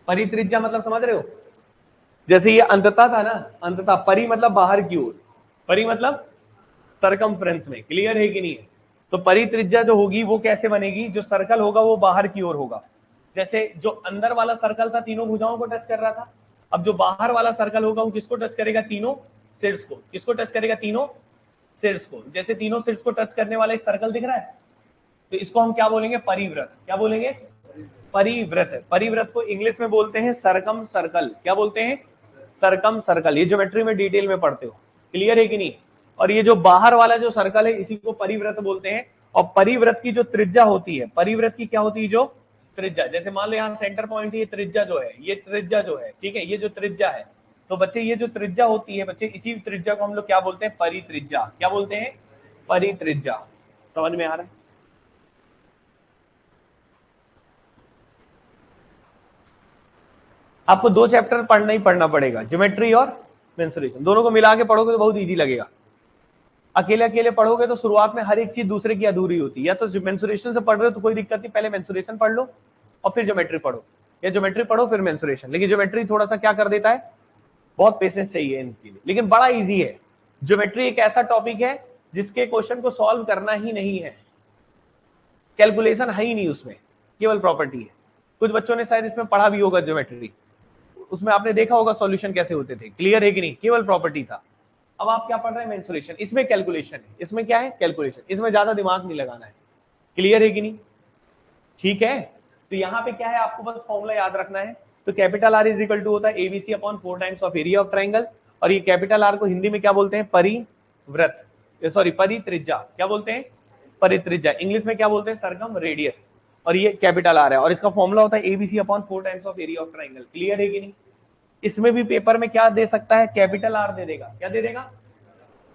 परित्रिज्या मतलब समझ रहे हो, जैसे ये अंततः था ना, अंततः, परि मतलब बाहर की ओर, परि मतलब सरकमफ्रेंस में। क्लियर है कि नहीं है। तो परित्रिज्या जो होगी वो कैसे बनेगी, जो सर्कल होगा वो बाहर की ओर होगा। जैसे जो अंदर वाला सर्कल था तीनों भुजाओं को टच कर रहा था, अब जो बाहर वाला सर्कल होगा वो किसको टच करेगा, तीनों शीर्ष को। किसको टच करेगा, तीनों शीर्ष को। जैसे तीनों शीर्ष को टच करने वाला एक सर्कल दिख रहा है, तो इसको हम क्या बोलेंगे, परिव्रत। क्या बोलेंगे, परिव्रत। परिव्रत को इंग्लिश में बोलते हैं सरकम सर्कल। क्या बोलते हैं, सरकम सर्कल। ये ज्योमेट्री में डिटेल में पढ़ते हो। क्लियर है कि नहीं। और ये जो बाहर वाला जो सर्कल है इसी को परिव्रत बोलते हैं। और परिव्रत की जो त्रिज्या होती है, परिव्रत की क्या होती है, जो त्रिज्या, जैसे मान लो यहाँ सेंटर पॉइंट, ये त्रिज्या जो है, ये त्रिज्या जो है, ठीक है, ये जो त्रिज्या है, तो बच्चे ये जो त्रिज्या होती है बच्चे, इसी त्रिज्या को हम लोग क्या बोलते हैं, परित्रिज्या। क्या बोलते हैं, परित्रिज्या। समझ में आ रहा है। आपको 2 चैप्टर पढ़ना ही पढ़ना पड़ेगा, ज्योमेट्री और मेंसुरेशन। दोनों को मिला के पढ़ोगे तो बहुत इजी लगेगा। अकेले अकेले पढ़ोगे तो शुरुआत में हर एक चीज दूसरे की अधूरी होती है। या तो मेंसुरेशन से पढ़ रहे हो तो कोई दिक्कत नहीं, पहले मेंसुरेशन पढ़ लो और फिर ज्योमेट्री पढ़ो, या ज्योमेट्री पढ़ो फिर मेंसुरेशन। लेकिन ज्योमेट्री थोड़ा सा क्या कर देता है, बहुत पेशेंस चाहिए इनके लिए, लेकिन बड़ा इजी है। ज्योमेट्री एक ऐसा टॉपिक है जिसके क्वेश्चन को सॉल्व करना ही नहीं है, कैलकुलेशन है ही नहीं उसमें, केवल प्रॉपर्टी है। कुछ बच्चों ने शायद इसमें पढ़ा भी होगा ज्योमेट्री, उसमें आपने देखा होगा सॉल्यूशन कैसे होते थे। क्लियर है कि नहीं, केवल प्रॉपर्टी था। अब आप क्या पढ़ रहे हैं, मेंसुरेशन। इसमें कैलकुलेशन है, इसमें क्या है, कैलकुलेशन। इसमें ज्यादा दिमाग नहीं लगाना है। क्लियर है कि नहीं, ठीक है। तो यहाँ पे क्या है, आपको बस फॉर्मूला याद रखना है। तो capital R is equal to होता है ABC upon 4 times of area of triangle. और ये कैपिटल आर को हिंदी में क्या बोलते हैं, परिव्रत। सॉरी परित्रिज्या, क्या बोलते हैं, परित्रिज्या, इंग्लिश में क्या बोलते हैं, सरकम रेडियस, और ये कैपिटल आर है, और इसका फॉर्मूला होता है ABC upon 4 times of area of triangle. Clear है कि नहीं? इसमें भी पेपर में क्या दे सकता है, कैपिटल आर दे देगा, क्या दे देगा,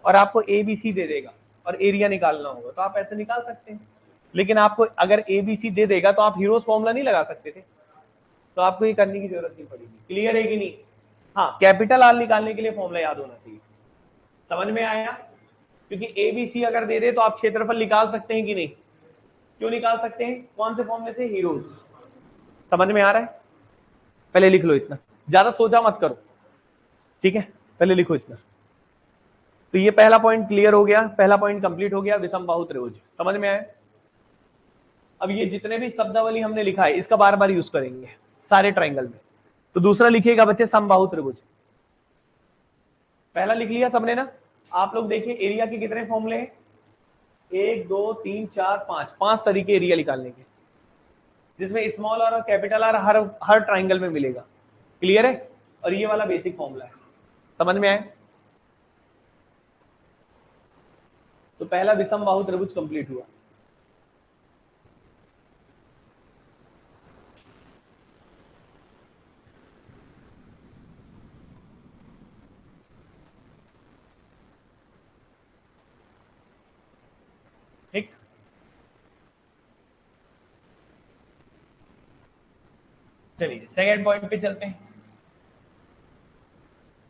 और आपको एबीसी दे देगा, और एरिया निकालना होगा, तो आप ऐसे निकाल सकते हैं। लेकिन आपको अगर एबीसी दे देगा तो आप हीरोज फॉर्मूला नहीं लगा सकते थे, तो आपको ये करने की जरूरत नहीं पड़ेगी। क्लियर है कि नहीं? हाँ, कैपिटल आर निकालने के लिए फॉर्मूला याद होना चाहिए। समझ में आया? क्योंकि एबीसी अगर दे दे तो आप क्षेत्रफल निकाल सकते हैं कि नहीं? क्यों निकाल सकते हैं? कौन से फॉर्मूले से? हीरोज। समझ में आ रहा है? पहले लिख लो इतना, ज्यादा सोचा मत करो, ठीक है, पहले लिखो इतना। तो ये पहला पॉइंट क्लियर हो गया, पहला पॉइंट कंप्लीट हो गया, विषमबाहु त्रिभुज। समझ में आया? अब ये जितने भी शब्दावली हमने लिखा है इसका बार बार यूज करेंगे सारे ट्राइंगल में। तो दूसरा लिखिएगा बच्चे समबाहु त्रिभुज। पहला लिख लिया सबने ना? आप लोग देखिए एरिया के कितने फॉर्मूले हैं, 1 2 3 4 5, 5 तरीके एरिया निकालने के, जिसमें स्मॉल और कैपिटल आर हर ट्राइंगल में मिलेगा। क्लियर है? और ये वाला बेसिक फॉर्मूला है। समझ में आए? तो पहला विषमबाहु त्रिभुज कंप्लीट हुआ। ठीक, चलिए सेकंड पॉइंट पे चलते हैं।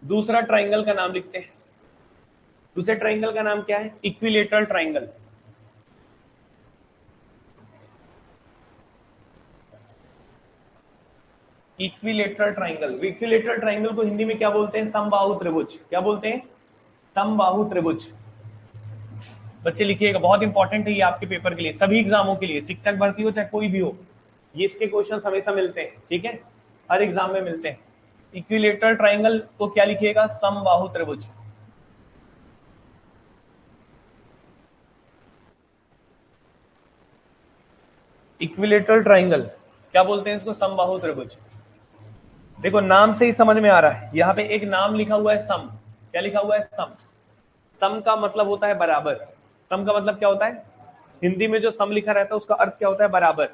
दूसरा ट्राइंगल का नाम लिखते हैं। दूसरे ट्राइंगल का नाम क्या है? Equilateral triangle. Equilateral triangle, equilateral triangle को हिंदी में क्या बोलते हैं? समबाहु त्रिभुज। क्या बोलते हैं? समबाहु त्रिभुज। बच्चे लिखिएगा, बहुत इंपॉर्टेंट है ये आपके पेपर के लिए, सभी एग्जामों के लिए, शिक्षक भर्ती हो चाहे कोई भी हो, ये इसके क्वेश्चन हमेशा मिलते हैं। ठीक है, हर एग्जाम में मिलते हैं। इक्विलेटरल ट्राइंगल को क्या लिखिएगा? समबाहु त्रिभुज। इक्विलेटरल ट्राइंगल क्या बोलते हैं इसको? समबाहु त्रिभुज। देखो नाम से ही समझ में आ रहा है, यहाँ पे एक नाम लिखा हुआ है सम। क्या लिखा हुआ है? सम। सम का मतलब होता है बराबर। सम का मतलब क्या होता है? हिंदी में जो सम लिखा रहता है उसका अर्थ क्या होता है? बराबर।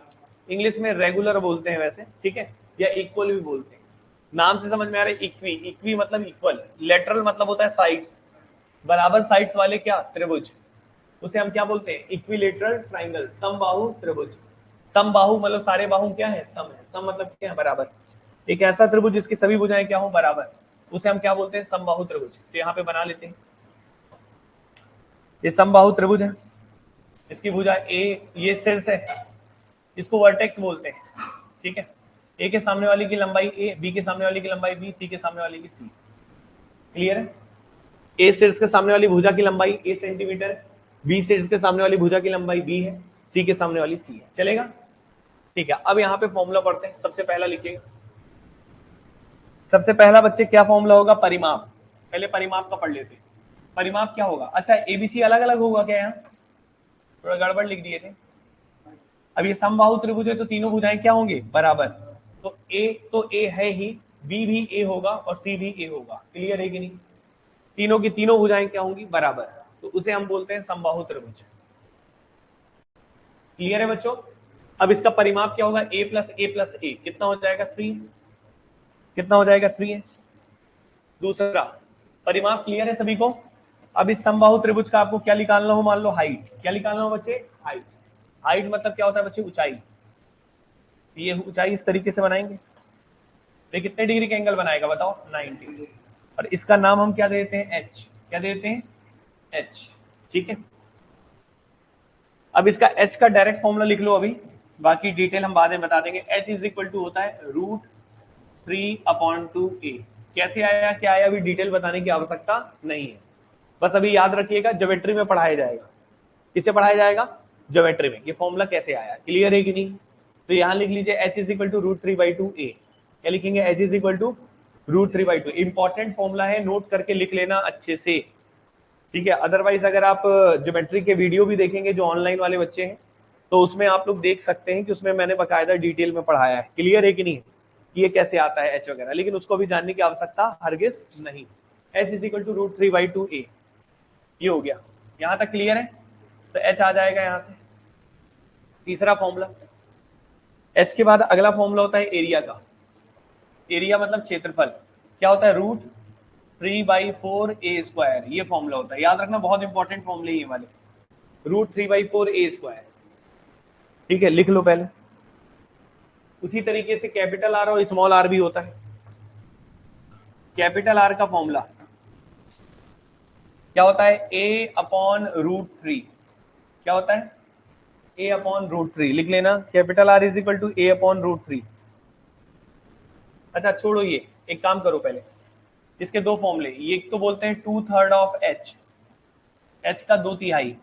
इंग्लिश में रेगुलर बोलते हैं वैसे, ठीक है, या इक्वल भी बोलते हैं। नाम से समझ में आ रहा है इक्वी, इक्वी मतलब इक्वल, लेटरल मतलब होता है साइड्स, बराबर साइड्स वाले क्या? त्रिभुज, उसे हम क्या बोलते हैं? इक्विलेटरल ट्राइंगल, समबाहु त्रिभुज। समबाहु मतलब सारे बाहु क्या है? सम है। सम मतलब क्या है? बराबर। एक ऐसा त्रिभुज जिसकी सभी भुजाएं क्या हो? बराबर, उसे हम क्या बोलते हैं? समबाहु त्रिभुज। तो यहाँ पे बना लेते हैं, ये समबाहु त्रिभुज है, इसकी भुजा ए, ये शीर्ष है, इसको वर्टेक्स बोलते हैं। ठीक है, ए के सामने वाली की लंबाई ए, बी के सामने वाली की लंबाई बी, सी के सामने वाली की सी। क्लियर है? ए शीर्ष के सामने वाली भुजा की लंबाई ए सेंटीमीटर है, बी शीर्ष के सामने वाली भुजा की लंबाई बी है, सी के सामने वाली सी है। चलेगा? ठीक है, अब यहाँ पे फॉर्मूला पढ़ते हैं। सबसे पहला लिखिएगा, सबसे पहला बच्चे क्या फॉर्मूला होगा? परिमाप। पहले परिमाप का पढ़ लेते हैं। परिमाप क्या होगा? अच्छा, एबीसी अलग अलग होगा क्या? यहाँ थोड़ा गड़बड़ लिख दिए थे। अब ये समबाहु त्रिभुज है तो तीनों भुजाएं क्या होंगे? बराबर। तो ए है ही, बी भी ए होगा और सी भी ए होगा। क्लियर है कि नहीं? तीनों की तीनों भुजाएं क्या होंगी? बराबर। तो उसे हम बोलते हैं समबाहु त्रिभुज। क्लियर है बच्चों? अब इसका परिमाप क्या होगा? ए प्लस ए कितना हो जाएगा? 3। कितना हो जाएगा? 3 है। दूसरा परिमाप क्लियर है सभी को? अब इस समबाहु त्रिभुज का आपको क्या निकालना हो? मान लो हाइट। क्या निकालना हो बच्चे? हाइट। हाइट मतलब क्या होता है बच्चे? ऊंचाई। ये ऊंचाई इस तरीके से बनाएंगे, ये कितने डिग्री का एंगल बनाएगा बताओ? 90। और इसका नाम हम क्या देते हैं? एच। क्या देते हैं? एच। ठीक है, अब इसका एच का डायरेक्ट फॉर्मूला लिख लो अभी, बाकी डिटेल हम बाद में बता देंगे। एच इज इक्वल टू होता है √3/2a। कैसे आया क्या आया अभी डिटेल बताने की आवश्यकता नहीं है, बस अभी याद रखिएगा ज्योमेट्री में पढ़ाया जाएगा। किसे पढ़ाया जाएगा? ज्योमेट्री में। ये फॉर्मूला कैसे आया? क्लियर है कि नहीं? तो यहाँ लिख लीजिए H is equal to √3/2a। क्या लिखेंगे? H is equal to √3/2। Important formula है, नोट करके लिख लेना अच्छे से, ठीक है। अदरवाइज अगर आप ज्योमेट्री के वीडियो भी देखेंगे जो ऑनलाइन वाले बच्चे हैं, तो उसमें आप लोग देख सकते हैं कि उसमें मैंने बकायदा डिटेल में पढ़ाया है। क्लियर है कि नहीं? कि ये कैसे आता है एच वगैरह, लेकिन उसको भी जानने की आवश्यकता हरगिज नहीं। H is equal to √3/2a, ये हो गया। यहां तक क्लियर है? तो एच आ जाएगा यहां से। तीसरा फॉर्मूला, एच के बाद अगला फॉर्मूला होता है एरिया का। एरिया मतलब क्षेत्रफल, क्या होता है? रूट 3/4 a², ये फॉर्मूला होता है, याद रखना, बहुत इंपॉर्टेंट फॉर्मूले ये वाले, रूट 3/4 a²। ठीक है, लिख लो पहले। उसी तरीके से कैपिटल आर और स्मॉल आर भी होता है। कैपिटल आर का फॉर्मूला क्या होता है? a/√3। क्या होता है? a/√3 लिख लेना। Capital R is equal to a/√3। अच्छा छोड़ो ये, एक काम करो पहले, इसके दो फॉर्मूले, ये एक तो बोलते हैं 2/3 ऑफ एच, एच का 2/3,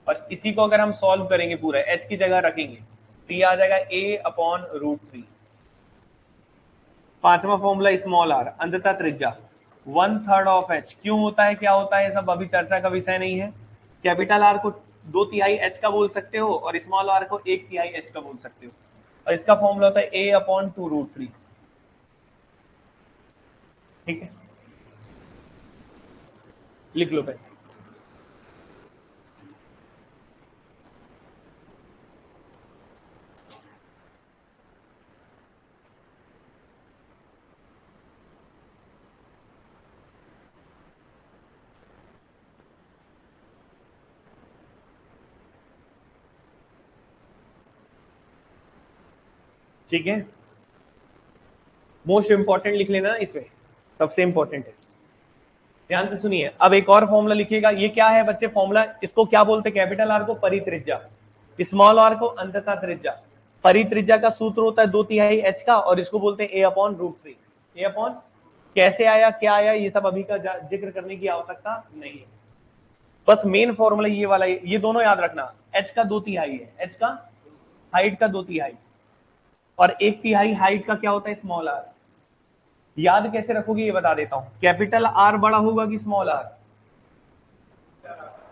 और इसी को अगर हम सॉल्व करेंगे पूरा एच की जगह रखेंगे तो ये आ जाएगा a/√3। पांचवा फॉर्मूला स्मॉल आर, अंततः त्रिज्या 1/3 ऑफ एच। क्यों होता है, क्या होता है, सब अभी चर्चा का विषय नहीं है। कैपिटल आर को 2/3 एच का बोल सकते हो और स्मॉल आर को 1/3 एच का बोल सकते हो, और इसका फॉर्मूला होता है a/2√3। ठीक है, लिख लो पहले। ठीक है, मोस्ट इंपॉर्टेंट लिख लेना इसमें, सबसे इंपॉर्टेंट है, ध्यान से सुनिए। अब एक और फॉर्मूला लिखिएगा, ये क्या है बच्चे फॉर्मूला, इसको क्या बोलते हैं? कैपिटल आर को परित्रिज्या, स्मॉल आर को अंततः त्रिज्या। परित्रिज्या का सूत्र होता है 2/3 एच का, और इसको बोलते हैं a/√3। a/, कैसे आया, क्या आया, ये सब अभी का जिक्र करने की आवश्यकता नहीं है, बस मेन फॉर्मूला ये वाला, ये दोनों याद रखना। एच का 2/3 है, एच का हाइट का 2/3, और 1/3 हाइट का क्या होता है? Small r. याद कैसे रखोगे ये बता देता हूं। कैपिटल आर बड़ा होगा कि स्मॉल आर?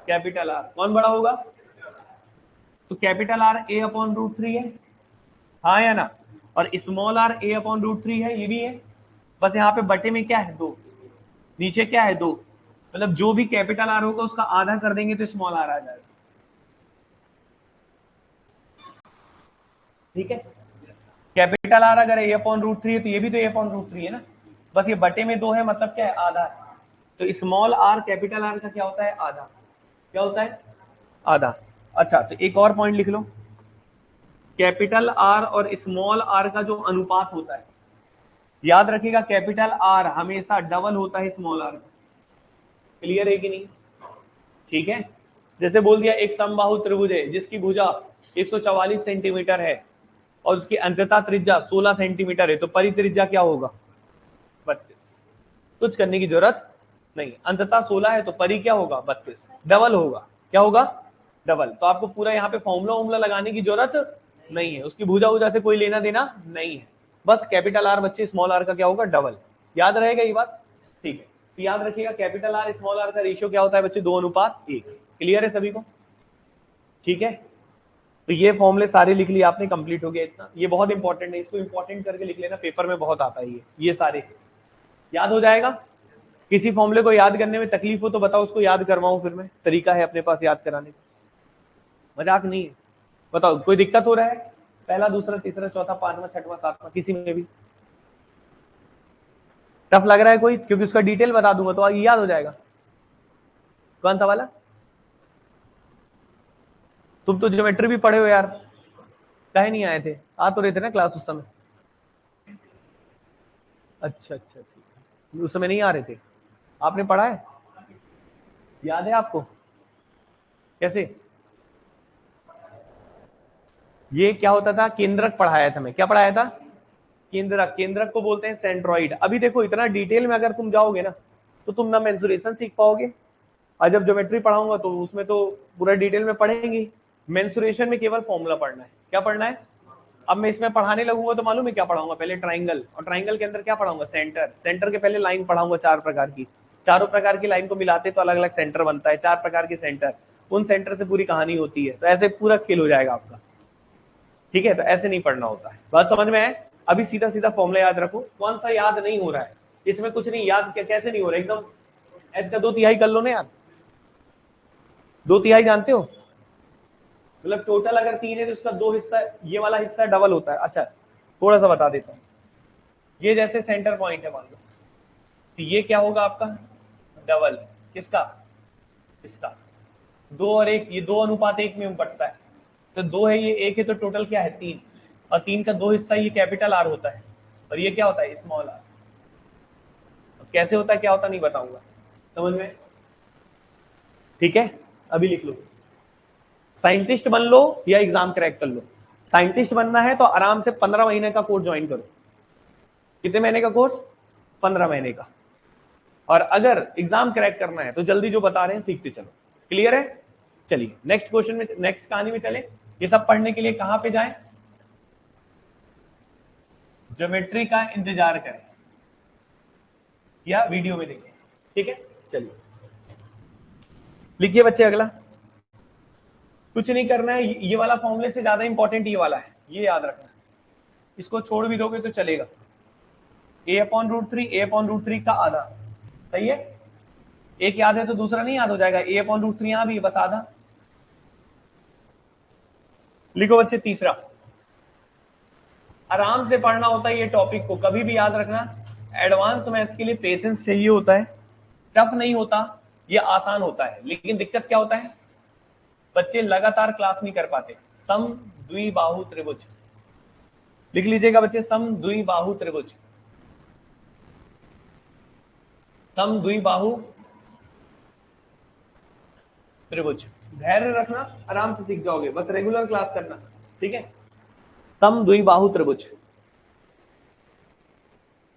Capital R. कौन बड़ा होगा? तो कैपिटल आर a/√3 है, हाँ या ना? और स्मॉल आर a/√3 है, ये भी है। बस यहाँ पे बटे में क्या है? 2, नीचे क्या है? 2। मतलब जो भी कैपिटल आर होगा उसका आधा कर देंगे तो स्मॉल आर आ जाएगा। ठीक है, कैपिटल आर अगर a/√3 है तो ये भी तो a/√3 है ना, बस ये बटे में 2 है, मतलब क्या है? आधा है। तो स्मॉल आर कैपिटल आर का क्या होता है? आधा। क्या होता है? आधा। अच्छा, तो एक और पॉइंट लिख लो, कैपिटल आर और स्मॉल आर का जो अनुपात होता है, याद रखिएगा, कैपिटल आर हमेशा डबल होता है स्मॉल आर का। क्लियर है कि नहीं? ठीक है, जैसे बोल दिया एक समबाहु त्रिभुज है जिसकी भुजा 144 सेंटीमीटर है और उसकी अंततः त्रिज्या 16 सेंटीमीटर है, तो परित्रिज्या क्या होगा? 32। कुछ करने की जरूरत नहीं, अंततः 16 है तो परि क्या होगा? 32, डबल होगा। क्या होगा? डबल। तो आपको पूरा यहाँ पे फॉर्मूला वॉर्मूला लगाने की जरूरत नहीं है, उसकी भुजा भुजा से कोई लेना देना नहीं है, बस कैपिटल आर बच्चे स्मॉल आर का क्या होगा? डबल। याद रहेगा ये बात? ठीक है, तो याद रखिएगा कैपिटल आर स्मॉल आर का रेशियो क्या होता है बच्चे? 2:1। क्लियर है सभी को? ठीक है, तो ये फॉर्मूले सारे लिख लिए आपने, कंप्लीट हो गया इतना। ये बहुत इंपॉर्टेंट है, इसको इंपॉर्टेंट करके लिख लेना, पेपर में बहुत आता है ये सारे याद हो जाएगा। किसी फॉर्मूले को याद करने में तकलीफ हो तो बताओ, उसको याद करवाऊं फिर मैं, तरीका है अपने पास याद कराने का, मजाक नहीं है। बताओ कोई दिक्कत हो रहा है? पहला, दूसरा, तीसरा, चौथा, पांचवा, छठवां, सातवां, किसी में भी टफ लग रहा है कोई? क्योंकि उसका डिटेल बता दूंगा तो आगे याद हो जाएगा। कौन सा वाला? तुम तो ज्योमेट्री भी पढ़े हो यार, कहे नहीं आए थे? आ तो रहे थे ना क्लास उस समय? अच्छा अच्छा, ठीक, उस समय नहीं आ रहे थे? आपने पढ़ा है? याद है आपको? कैसे? ये क्या होता था? केंद्रक पढ़ाया था मैं। क्या पढ़ाया था? केंद्रक। केंद्रक को बोलते हैं सेंट्रॉइड। अभी देखो इतना डिटेल में अगर तुम जाओगे ना तो तुम ना मेंसुरेशन सीख पाओगे, और जब ज्योमेट्री पढ़ाऊंगा तो उसमें तो पूरा डिटेल में पढ़ेंगे। मेंसुरेशन में केवल फॉर्मूला पढ़ना है। क्या पढ़ना है? अब मैं इसमें पढ़ाने लगूंगा तो मालूम है क्या पढ़ाऊंगा? पहले ट्राइंगल, और ट्राइंगल के अंदर क्या पढ़ाऊंगा? सेंटर। सेंटर के पहले लाइन पढ़ाऊंगा 4 प्रकार की, चारों प्रकार की लाइन को मिलाते तो अलग अलग सेंटर बनता है, 4 प्रकार के सेंटर, उन सेंटर से पूरी कहानी होती है। तो ऐसे पूरा खेल हो जाएगा आपका। ठीक है, तो ऐसे नहीं पढ़ना होता है, बात समझ में है? अभी सीधा सीधा फॉर्मूला याद रखो। कौन सा याद नहीं हो रहा है? इसमें कुछ नहीं याद, कैसे नहीं हो रहा एकदम? एच का 2/3 कर लो ना यार, 2/3 जानते हो, मतलब टोटल अगर 3 है तो इसका 2 हिस्सा, ये वाला हिस्सा डबल होता है। अच्छा थोड़ा सा बता देता हूँ, ये जैसे सेंटर पॉइंट है मान लो, तो ये क्या होगा आपका डबल, किसका, इसका। 2 और 1, ये 2:1 में बटता है, तो 2 है ये 1 है, तो टोटल क्या है 3, और 3 का 2 हिस्सा ये कैपिटल आर होता है, और ये क्या होता है स्मॉल आर। कैसे होता है क्या होता नहीं बताऊंगा, समझ में, ठीक है। अभी लिख लो, साइंटिस्ट बन लो या एग्जाम क्रैक कर लो। साइंटिस्ट बनना है तो आराम से 15 महीने का कोर्स ज्वाइन करो। कितने महीने का कोर्स, 15 महीने का। और अगर एग्जाम क्रैक करना है तो जल्दी जो बता रहे हैं सीखते चलो। क्लियर है, चलिए नेक्स्ट क्वेश्चन में, नेक्स्ट कहानी में चले। ये सब पढ़ने के लिए कहां पे जाएं, ज्योमेट्री का इंतजार करें या वीडियो में देखें, ठीक है। चलिए लिखिए बच्चे अगला, कुछ नहीं करना है, ये वाला फॉर्मूले से ज्यादा इंपॉर्टेंट ये वाला है, ये याद रखना। इसको छोड़ भी दोगे तो चलेगा, a/√3, a/√3 का आधा, सही है। एक याद है तो दूसरा नहीं याद हो जाएगा, a/√3 यहां भी बस आधा। लिखो बच्चे तीसरा, आराम से पढ़ना होता है ये टॉपिक को, कभी भी याद रखना। एडवांस मैथ्स के लिए पेशेंस चाहिए होता है, टफ नहीं होता, ये आसान होता है। लेकिन दिक्कत क्या होता है, बच्चे लगातार क्लास नहीं कर पाते। सम द्विबाहु त्रिभुज लिख लीजिएगा बच्चे, सम द्विबाहु त्रिभुज, सम द्विबाहु त्रिभुज। धैर्य रखना, आराम से सीख जाओगे, बस रेगुलर क्लास करना, ठीक है। सम द्विबाहु त्रिभुज,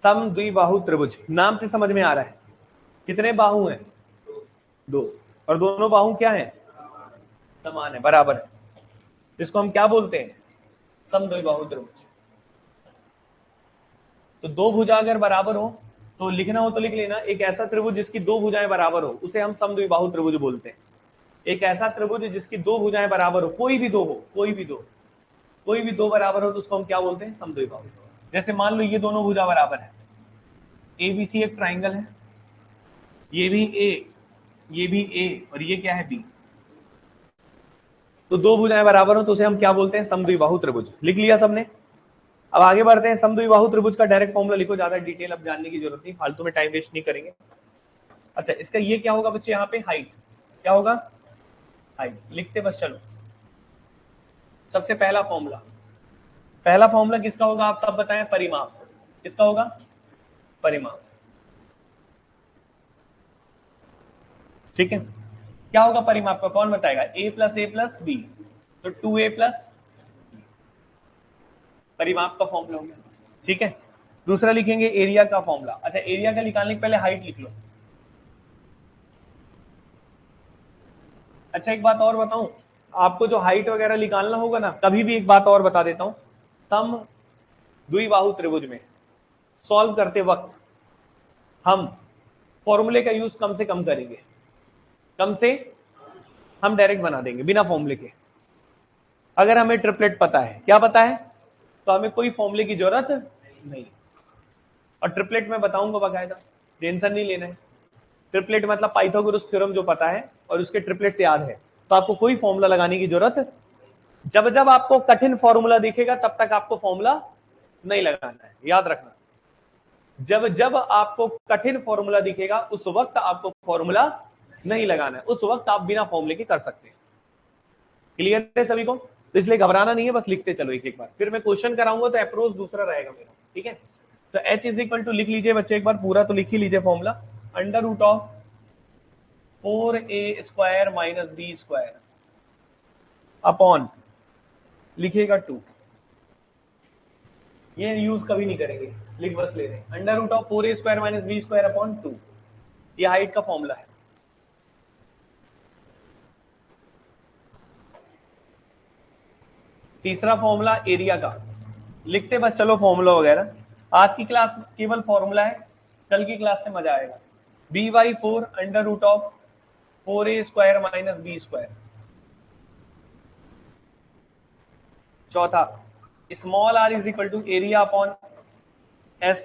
सम द्विबाहु त्रिभुज नाम से समझ में आ रहा है। कितने बाहु हैं, 2, और दोनों बाहु क्या है, समान है, बराबर है। इसको हम क्या बोलते हैं, सम द्विबाहु त्रिभुज। तो 2 भुजा अगर बराबर हो तो लिखना हो तो लिख लेना, एक ऐसा त्रिभुज जिसकी 2 भुजाएं बराबर हो उसे हम सम द्विबाहु त्रिभुज बोलते हैं। एक ऐसा त्रिभुज जिसकी 2 भुजाएं बराबर हो, कोई भी 2 हो, कोई भी 2 बराबर हो तो उसको हम क्या बोलते हैं, सम द्विबाहु। जैसे मान लो ये दोनों भुजा बराबर है, ABC एक ट्राइंगल है, ये भी A, ये भी A, और ये क्या है B। तो 2 भुजाएं बराबर हो तो उसे हम क्या बोलते हैं, सम द्विबाहु त्रिभुज। लिख लिया सबने। अब आगे बढ़ते हैं, सम द्विबाहु त्रिभुज का डायरेक्ट फॉर्मूला लिखो, ज्यादा डिटेल अब जानने की जरूरत नहीं, फालतू में टाइम वेस्ट नहीं करेंगे। अच्छा इसका ये क्या होगा बच्चे, यहाँ पे हाइट क्या होगा, हाइट लिखते बस चलो। सबसे पहला फॉर्मूला किसका होगा, आप सब बताएं, परिमाप। किसका होगा, परिमाप, ठीक है। क्या होगा परिमाप का, कौन बताएगा, a+a+b, तो 2a+, परिमाप का फॉर्मूला हो गया, ठीक है। दूसरा लिखेंगे एरिया का फॉर्मूला। अच्छा एरिया का निकालने के पहले हाइट लिख लो। अच्छा एक बात और बताऊं, आपको जो हाइट वगैरह निकालना होगा ना, कभी भी एक बात और बता देता हूं, सम द्विबाहु त्रिभुज में सॉल्व करते वक्त हम फॉर्मूले का यूज कम से कम करेंगे, कम से हम डायरेक्ट बना देंगे बिना फॉर्मूले के। अगर हमें ट्रिपलेट पता है, क्या पता है, तो हमें कोई फॉर्मूले की जरूरत नहीं। और ट्रिपलेट में बताऊंगा बकायदा, टेंशन नहीं लेना है। ट्रिपलेट मतलब पाइथागोरस थ्योरम जो पता है और उसके ट्रिपलेट से याद है, तो आपको कोई फॉर्मूला लगाने की जरूरत, जब जब आपको कठिन फॉर्मूला दिखेगा तब तक आपको फॉर्मूला नहीं लगाना है, याद रखना। जब जब आपको कठिन फॉर्मूला दिखेगा उस वक्त आपको फॉर्मूला नहीं लगाना है, उस वक्त आप बिना फॉर्मूले के कर सकते हैं। क्लियर है सभी को, तो इसलिए घबराना नहीं है, बस लिखते चलो एक एक बार, फिर मैं क्वेश्चन कराऊंगा तो अप्रोच दूसरा रहेगा मेरा, ठीक है। तो h लिख लीजिए बच्चे, एक बार पूरा तो लिख ही लीजिए फॉर्मूला, √4a² - b² अपॉन लिखिएगा 2, ये यूज कभी नहीं करेंगे, लिख बस ले रहे हैं, √4a² - b² अपॉन 2, ये हाइट का फॉर्मूला है। तीसरा फॉर्मूला एरिया का, लिखते बस चलो फॉर्मूला वगैरह, आज की क्लास केवल फॉर्मूला है, कल की क्लास से मजा आएगा। b/4 √4a² - b²। चौथा small r is equal to area upon s।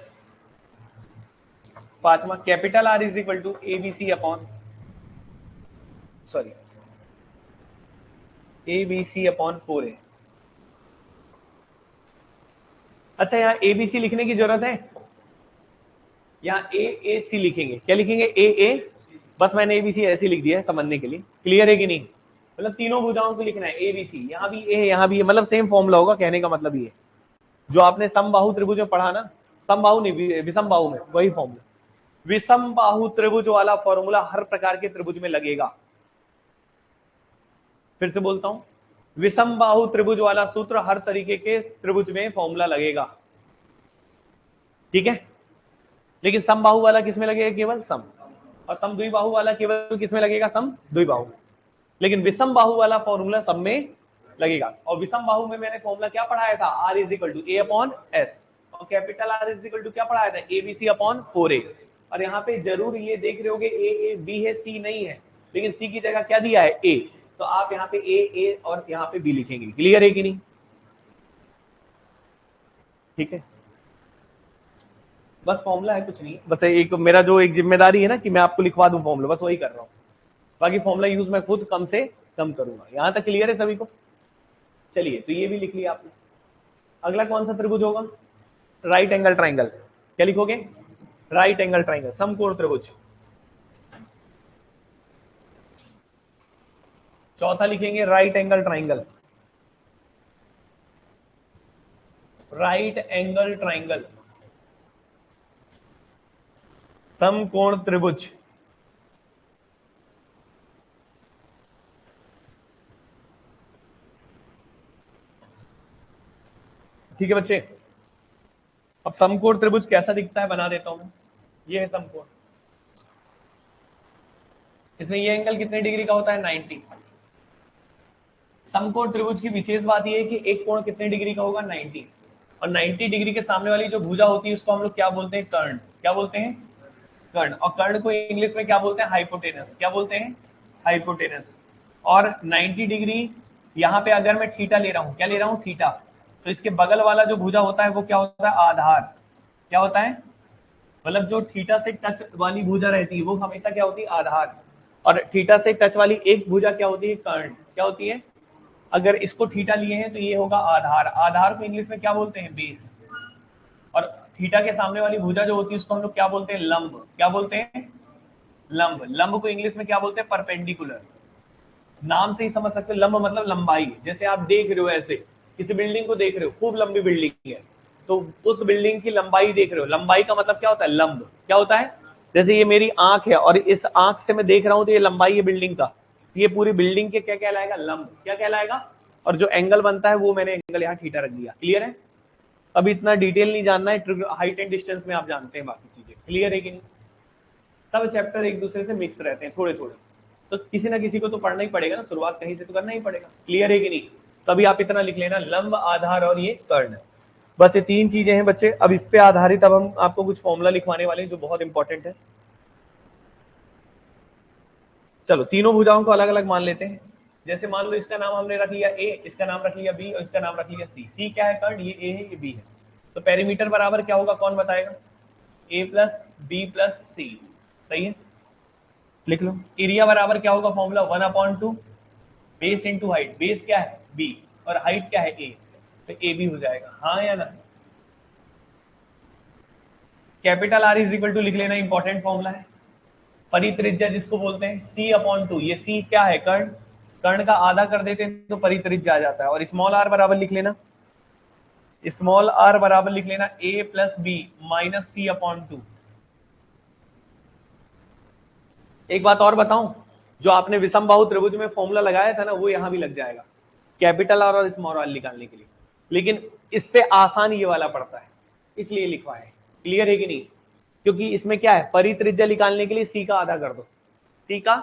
पांचवा capital R is equal to ABC upon, sorry A B C upon 4a। अच्छा, यहाँ ए बी सी लिखने की जरूरत है? यहाँ ए सी लिखेंगे, क्या लिखेंगे? ए बस मैंने ए बी सी ऐसे लिख दिया है समझने के लिए। क्लियर है कि नहीं? मतलब तीनों भुजाओं से लिखना है ए बी सी, यहाँ भी ए है यहाँ भी है, मतलब सेम फॉर्मूला होगा, कहने का मतलब ये जो आपने समबाहु त्रिभुज में पढ़ा ना, समबाहु नहीं विषम बाहु में, वही फॉर्मूला। विषम बाहु त्रिभुज वाला फॉर्मूला हर प्रकार के त्रिभुज में लगेगा। फिर से बोलता हूं, विषम बाहु त्रिभुज वाला सूत्र हर तरीके के त्रिभुज में फॉर्मूला लगेगा, ठीक है? लेकिन समबाहु वाला किसमें लगेगा? केवल सम। और सम द्विबाहु वाला केवल किसमें लगेगा? सम द्विबाहु। लेकिन विषम बाहु वाला फॉर्मूला सब में लगेगा। और विषम बाहु में मैंने फॉर्मूला क्या पढ़ाया था? R is equal to A upon S, और capital R is equal to क्या पढ़ाया था? A B C upon 4a। और यहाँ पे जरूर ये देख रहे होगे ए बी है, सी नहीं है, लेकिन सी की जगह क्या दिया है? ए। तो आप यहाँ पे ए और यहाँ पे बी लिखेंगे। क्लियर है कि नहीं? ठीक है, बस फॉर्मूला है, कुछ नहीं। बस एक मेरा जो एक जिम्मेदारी है ना कि मैं आपको लिखवा दूं फॉर्मूला, बस वही कर रहा हूँ। बाकी फॉर्मूला यूज मैं खुद कम से कम करूंगा। यहां तक क्लियर है सभी को? चलिए, तो ये भी लिख लिया आपने। अगला कौन सा त्रिभुज होगा? Right angle triangle. क्या लिखोगे? राइट एंगल ट्राइंगल, समकोण त्रिभुज। चौथा लिखेंगे right angle triangle. Right angle triangle, समकोण त्रिभुज। ठीक है बच्चे, अब समकोण त्रिभुज कैसा दिखता है बना देता हूं मैं। ये है समकोण, इसमें ये एंगल कितने डिग्री का होता है? 90। समकोण त्रिभुज की विशेष बात यह है कि एक कोण कितने डिग्री का होगा? 90। और 90 डिग्री के सामने वाली जो भुजा होती है उसको हम लोग क्या बोलते हैं? कर्ण। क्या बोलते हैं? कर्ण। और कर्ण को इंग्लिश में क्या बोलते हैं? हाइपोटेनस। क्या बोलते हैं? हाइपोटेनस। और 90 डिग्री यहाँ पे अगर मैं थीटा ले रहा हूँ, क्या ले रहा हूँ? थीटा, तो इसके बगल वाला जो भुजा होता है वो क्या होता है? आधार। क्या होता है? मतलब जो थीटा से टच वाली भुजा रहती है वो हमेशा क्या होती है? आधार। और थीटा से टच वाली एक भुजा क्या होती है? कर्ण। क्या होती है? अगर इसको थीटा लिए हैं तो ये होगा आधार। आधार को इंग्लिश में क्या बोलते हैं? बेस। और थीटा के सामने वाली भुजा जो होती है उसको हम लोग क्या बोलते हैं? लंब। क्या बोलते हैं? लंब। लंब को इंग्लिश में क्या बोलते हैं? परपेंडिकुलर। नाम से ही समझ सकते हो, लंब मतलब लंबाई। जैसे आप देख रहे हो ऐसे किसी बिल्डिंग को देख रहे हो, खूब लंबी बिल्डिंग है, तो उस बिल्डिंग की लंबाई देख रहे हो। लंबाई का मतलब क्या होता है? लंब। क्या होता है? जैसे ये मेरी आंख है और इस आंख से मैं देख रहा हूं तो ये लंबाई है बिल्डिंग का, ये पूरी बिल्डिंग के क्या कहलाएगा? लंब। क्या कहलाएगा? और जो एंगल बनता है वो मैंने एंगल यहाँ थीटा रख दिया। क्लियर है? अभी इतना डिटेल नहीं जानना है, हाइट एंड डिस्टेंस में आप जानते हैं बाकी चीजें। क्लियर है कि नहीं? सब चैप्टर एक दूसरे से मिक्स रहते हैं थोड़े थोड़े, तो किसी ना किसी को तो पढ़ना ही पड़ेगा ना, शुरुआत कहीं से तो करना ही पड़ेगा। क्लियर है कि नहीं? तभी आप इतना लिख लेना, लंब, आधार और ये कर्ण। बस ये तीन चीजें हैं बच्चे। अब इस पे आधारित अब हम आपको कुछ फॉर्मूला लिखवाने वाले हैं जो बहुत इंपॉर्टेंट है। चलो, तीनों भुजाओं को अलग अलग मान लेते हैं। जैसे मान लो इसका नाम हमने रख लिया ए, इसका नाम रख लिया बी और इसका नाम रख लिया सी। सी क्या है? कर्ण। ये ए है, ये बी है। तो पेरीमीटर बराबर क्या होगा? कौन बताएगा? ए प्लस बी प्लस सी। सही है, लिख लो। एरिया बराबर क्या होगा? Formula 1/2 base into height. Base क्या है? बी, और हाइट क्या है? ए, तो ए बी हो जाएगा। हाँ या ना? Capital R is equal to लिख लेना, इंपॉर्टेंट फॉर्मूला है। परित्रिज्या जिसको बोलते हैं C/2। ये C क्या है? कर्ण। कर्ण का आधा कर देते हैं तो परित्रिज्या आ जाता है। और स्मॉल आर बराबर लिख लेना, स्मॉल आर बराबर लिख लेना A plus B minus C/2। एक बात और बताऊं, जो आपने विषम बाहु त्रिभुज में फॉर्मूला लगाया था ना, वो यहां भी लग जाएगा, कैपिटल आर और स्मॉल आर निकालने के लिए। लेकिन इससे आसान ये वाला पड़ता है, इसलिए लिखवाए। क्लियर है कि नहीं? क्योंकि इसमें क्या है? परित्रिज्या निकालने के लिए सी का आधा कर दो, सी का।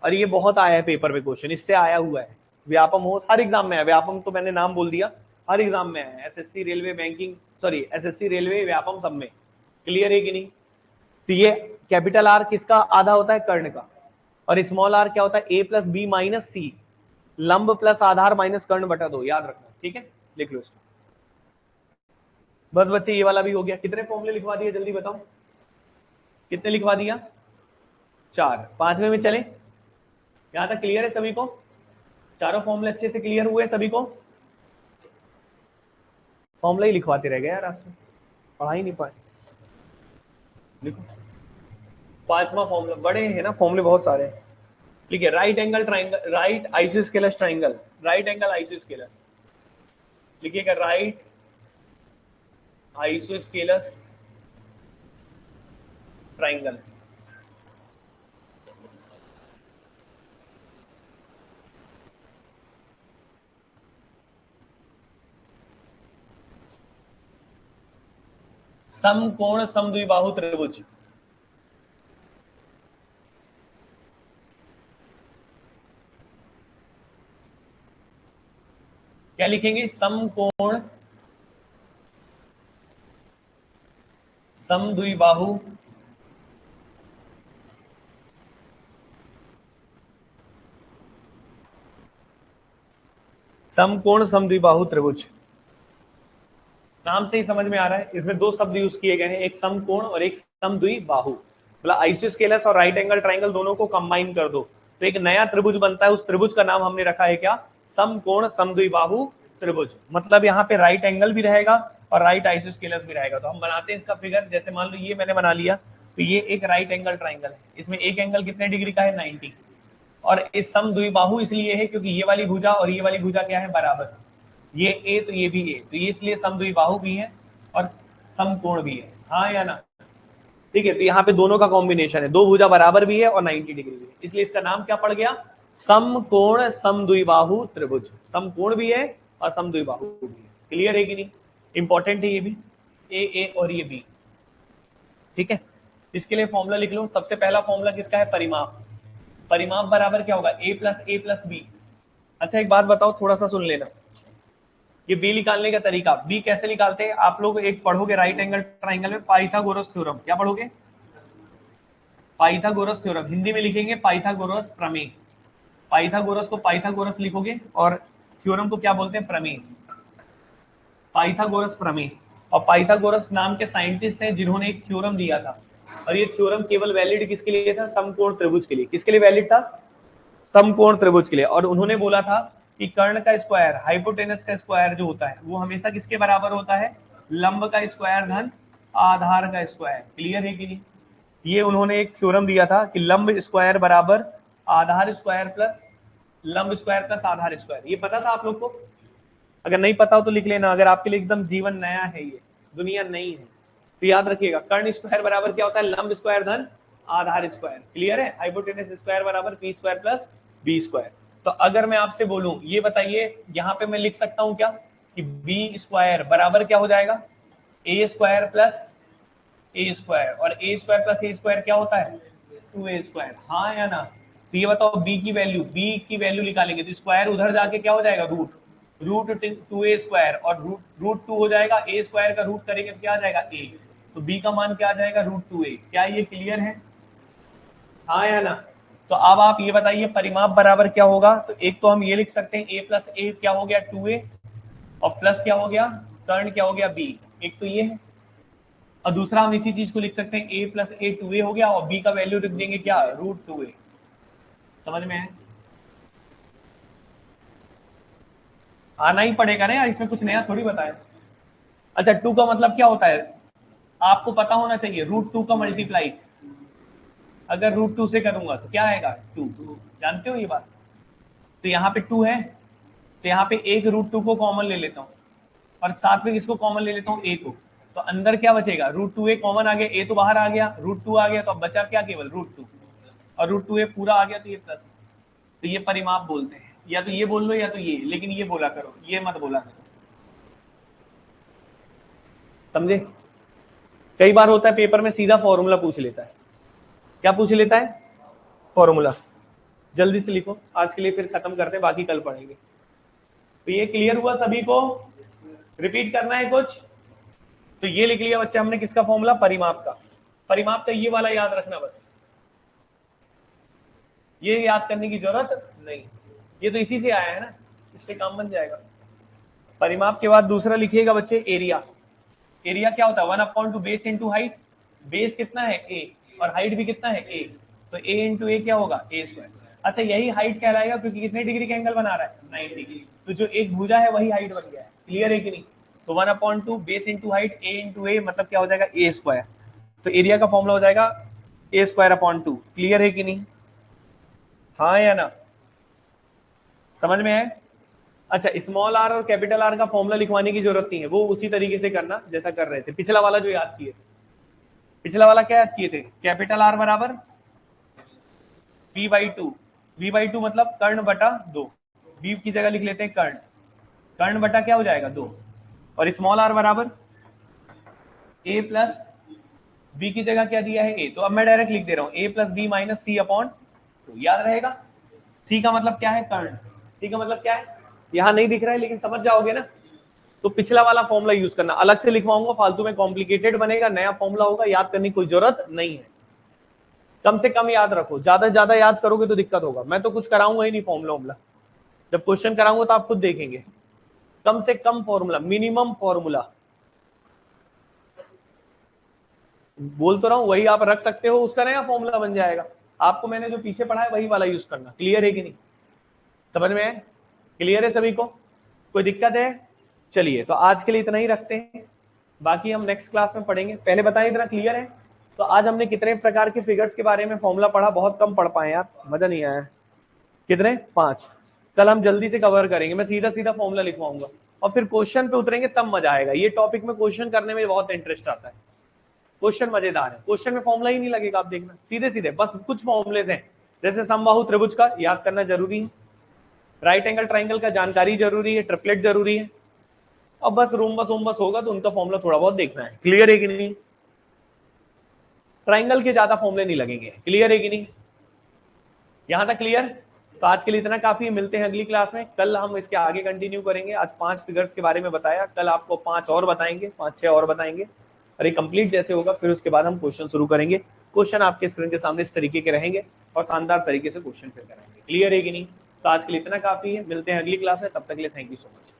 और ये बहुत आया है पेपर में क्वेश्चन, इससे आया हुआ है। व्यापम हो, हर एग्जाम में है व्यापम, तो मैंने नाम बोल दिया, हर एग्जाम में है। SSC railway banking, sorry SSC railway Vyapam, सब में। क्लियर है कि नहीं? तो ये कैपिटल आर किसका आधा होता है? कर्ण का। और स्मॉल आर क्या होता है? ए प्लस बी माइनस सी, लंब प्लस आधार माइनस कर्ण बटा 2। याद रखना, ठीक है? लिख लो इसको। बस बच्चे, ये वाला भी हो गया। कितने फॉर्मूले लिखवा दिए जल्दी बताओ? कितने लिखवा दिया? 4। 5वें में चले? यहां तक क्लियर है सभी को? चारों फॉर्मूले अच्छे से क्लियर हुए सभी को? फॉर्मूला ही लिखवाते रह गए यार, आज तो पढ़ा ही नहीं पाए। लिखो, पांचवा फॉर्मूला, बड़े हैं ना फॉर्मूले, बहुत सारे हैं। ठीक है, right angle triangle, right isosceles triangle, right angle isosceles लिखिएगा, राइट आइसोस्केलस ट्राइंगल। समकोण समद्विबाहु त्रिभुज। क्या लिखेंगे? समकोण समद्विबाहु समकोण समद्विबाहु त्रिभुज। नाम से ही समझ में आ रहा है, इसमें दो शब्द यूज किए गए हैं, एक समकोण और एक समद्विबाहु। मतलब आइसोस्केलस और राइट एंगल ट्राइंगल दोनों को कंबाइन कर दो तो एक नया त्रिभुज बनता है। उस त्रिभुज का नाम हमने रखा है क्या? समकोण समद्विबाहु त्रिभुज। मतलब यहाँ पे राइट एंगल भी रहेगा और राइट आइसोस्केलस भी रहेगा। तो हम बनाते हैं इसका फिगर, जैसे मान लो ये मैंने बना लिया, तो ये एक राइट एंगल ट्राइंगल है, इसमें एक एंगल कितने डिग्री का है? 90। और इस समद्विबाहु इसलिए है क्योंकि ये वाली भुजा और ये वाली भुजा क्या है? बराबर। ये ए तो ये भी ए, तो ये इसलिए समद्विबाहु भी है और समकोण भी है, हाँ या ना? ठीक है, तो यहाँ पे दोनों का कॉम्बिनेशन है, दो भुजा बराबर भी है और 90 डिग्री भी है, इसलिए इसका नाम क्या पड़ गया? समकोण समद्विबाहु त्रिभुज। समकोण भी है और समद्विबाहु भी है। क्लियर है कि नहीं? इंपॉर्टेंट है ये भी, ए और ये बी। ठीक है, इसके लिए फॉर्मूला लिख लो। सबसे पहला फॉर्मूला किसका है? परिमाप। परिमाप बराबर क्या होगा? ए प्लस बी। अच्छा एक बात बताओ, थोड़ा सा सुन लेना, ये बी निकालने का तरीका। बी कैसे निकालते हैं? आप लोग एक पढ़ोगे राइट एंगल ट्राइंगल में पाइथागोरस थ्योरम। क्या पढ़ोगे? पाइथागोरस थ्योरम, हिंदी में लिखेंगे पाइथागोरस प्रमेय। पाइथागोरस को पाइथागोरस लिखोगे और थ्योरम को क्या बोलते हैं? प्रमेय। पाइथागोरस प्रमेय। और पाइथागोरस नाम के साइंटिस्ट हैं जिन्होंने एक थ्योरम दिया था, और ये थ्योरम केवल वैलिड किसके लिए था? समकोण त्रिभुज के लिए। किसके लिए वैलिड था? समकोण त्रिभुज के लिए। और उन्होंने बोला था कि कर्ण का स्क्वायर, हाइपोटेनस का स्क्वायर जो होता है वो हमेशा किसके बराबर होता है? लंब का स्क्वायर धन आधार का स्क्वायर। क्लियर है कि नहीं? ये उन्होंने एक थ्योरम दिया था कि लंब स्क्वायर बराबर आधार स्क्वायर प्लस लंब स्क्वायर प्लस आधार स्क्वायर। ये पता था आप लोग को? अगर नहीं पता हो तो लिख लेना, अगर आपके लिए एकदम जीवन नया है, ये दुनिया नई है तो याद रखिएगा। कर्ण स्क्वायर बराबर क्या होता है? लंब स्क्वायर धन आधार स्क्वायर। क्लियर है? हाइपोटेनस स्क्वायर बराबर P square plus B square. तो अगर मैं आपसे बोलूं, ये बताइए, यहाँ पे मैं लिख सकता हूं क्या कि बी स्क्वायर बराबर क्या हो जाएगा? ए स्क्वायर प्लस ए स्क्वायर। और ए स्क्वायर प्लस ए स्क्वायर क्या होता है? 2a स्क्वायर, हाँ या ना? तो ये बताओ बी की वैल्यू निकालेंगे तो स्क्वायर उधर जाके क्या हो जाएगा? रूट। रूट 2a स्क्वायर और रूट 2 हो जाएगा। ए स्क्वायर का रूट करेंगे तो क्या आ जाएगा? ए। तो बी का मान क्या आ जाएगा? Root 2a। क्या ये क्लियर है, हाँ या ना? तो अब आप ये बताइए परिमाप बराबर क्या होगा? तो एक तो हम ये लिख सकते हैं a प्लस ए क्या हो गया? 2a, और प्लस क्या हो गया? कर्ण क्या हो गया? b। एक तो ये है, और दूसरा हम इसी चीज को लिख सकते हैं a प्लस ए 2a हो गया, और b का वैल्यू लिख देंगे क्या? Root 2a। समझ में है? आना ही पड़ेगा ना, इसमें कुछ नया थोड़ी बताया। अच्छा, 2 का मतलब क्या होता है? आपको पता होना चाहिए। रूट 2 का मल्टीप्लाई अगर रूट 2 से करूंगा तो क्या आएगा? 2। जानते हो ये बात? तो यहाँ पे 2 है, तो यहाँ पे एक रूट 2 को कॉमन ले लेता हूँ और साथ में किसको कॉमन ले लेता हूँ? a को। तो अंदर क्या बचेगा? रूट 2a कॉमन आ गया, a तो बाहर आ गया, रूट 2 आ गया, तो अब बचा क्या? केवल रूट 2। और रूट 2a पूरा आ गया तो ये प्लस। तो ये परिमाप बोलते हैं। या तो ये बोल लो या तो ये, लेकिन ये बोला करो, ये मत बोला करो। समझे? कई बार होता है पेपर में सीधा फॉर्मूला पूछ लेता है। क्या पूछ लेता है? फॉर्मूला। जल्दी से लिखो, आज के लिए फिर खत्म करते हैं, बाकी कल पढ़ेंगे। तो ये क्लियर हुआ सभी को? रिपीट करना है कुछ? तो ये लिख लिया बच्चे हमने, किसका फॉर्मूला? परिमाप का। परिमाप का ये वाला याद रखना बस, ये याद करने की जरूरत नहीं, ये तो इसी से आया है ना, इससे काम बन जाएगा। परिमाप के बाद दूसरा लिखिएगा बच्चे एरिया। एरिया क्या होता है? 1/2 बेस इंटू हाइट। बेस कितना है? a, और हाइट भी कितना है? a। तो a इंटू ए क्या होगा? a square. अच्छा यही हाइट कहलाएगा क्योंकि कितने डिग्री का एंगल बना रहा है 90 डिग्री। तो जो एक भुजा है वही हाइट बन गया है। क्लियर है कि नहीं? तो 1/2 बेस इंटू हाइट ए इंटू ए मतलब क्या हो जाएगा ए स्क्वायर। तो एरिया का फॉर्मूला हो जाएगा ए स्क्वायर अपॉन 2। क्लियर है कि नहीं? हाँ या ना? समझ में है? अच्छा स्मॉल आर और कैपिटल आर का फॉर्मूला लिखवाने की जरूरत नहीं है, वो उसी तरीके से करना जैसा कर रहे थे पिछला वाला जो याद किए। पिछला वाला क्या याद किए थे? कैपिटल आर बराबर v/2। v/2 मतलब कर्ण बटा 2। v की जगह लिख लेते हैं कर्ण। कर्ण बटा क्या हो जाएगा 2। और स्मॉल आर बराबर a प्लस b की जगह क्या दिया है a। तो अब मैं डायरेक्ट लिख दे रहा हूँ a plus B minus C upon 2। याद रहेगा? सी का मतलब क्या है? कर्ण। सी का मतलब क्या है? यहाँ नहीं दिख रहा है लेकिन समझ जाओगे ना। तो पिछला वाला फॉर्मूला यूज करना। अलग से लिखवाऊंगा फालतू में कॉम्प्लिकेटेड बनेगा, नया फॉर्मूला होगा, याद करने की कोई जरूरत नहीं है। कम से कम याद रखो, ज्यादा से ज्यादा याद करोगे तो दिक्कत होगा। मैं तो कुछ कराऊंगा ही नहीं फॉर्मूला वॉर्मूला, जब क्वेश्चन कराऊंगा तो आप खुद देखेंगे। कम से कम फॉर्मूला, मिनिमम फॉर्मूला बोल तो रहा हूं, वही आप रख सकते हो, उसका नया फॉर्मूला बन जाएगा। आपको मैंने जो पीछे पढ़ा है वही वाला यूज करना। क्लियर है कि नहीं? समझ में है? क्लियर है सभी को? कोई दिक्कत है? चलिए तो आज के लिए इतना ही रखते हैं, बाकी हम नेक्स्ट क्लास में पढ़ेंगे। पहले बताइए इतना क्लियर है? तो आज हमने कितने प्रकार के फिगर्स के बारे में फॉर्मूला पढ़ा? बहुत कम पढ़ पाए यार, मजा नहीं आया। कितने? 5। कल हम जल्दी से कवर करेंगे, मैं सीधा सीधा फॉर्मूला लिखवाऊंगा और फिर क्वेश्चन पे उतरेंगे, तब मजा आएगा। ये टॉपिक में क्वेश्चन करने में बहुत इंटरेस्ट आता है। क्वेश्चन मजेदार है, क्वेश्चन में फॉर्मूला ही नहीं लगेगा, आप देखना सीधे सीधे बस कुछ फॉर्मूलेज हैं। जैसे समबाहु त्रिभुज का याद करना जरूरी है, राइट एंगल ट्राइंगल का जानकारी जरूरी है, ट्रिपलेट जरूरी है, अब बस रूम्बस वोम्बस होगा तो उनका फॉर्मूला थोड़ा बहुत देखना है। क्लियर है कि नहीं? ट्राइंगल के ज्यादा फॉर्मूले नहीं लगेंगे। क्लियर है कि नहीं? यहां तक क्लियर? तो आज के लिए इतना काफी है, मिलते हैं अगली क्लास में। कल हम इसके आगे कंटिन्यू करेंगे। आज 5 फिगर्स के बारे में बताया, कल आपको 5 और बताएंगे, 5-6 और बताएंगे। और ये कंप्लीट जैसे होगा फिर उसके बाद हम क्वेश्चन शुरू करेंगे। क्वेश्चन आपके स्क्रीन के सामने इस तरीके के रहेंगे और शानदार तरीके से क्वेश्चन फिर कराएंगे। क्लियर है कि नहीं? तो आज के लिए इतना काफी है, मिलते हैं अगली क्लास में, तब तक के लिए थैंक यू सो मच।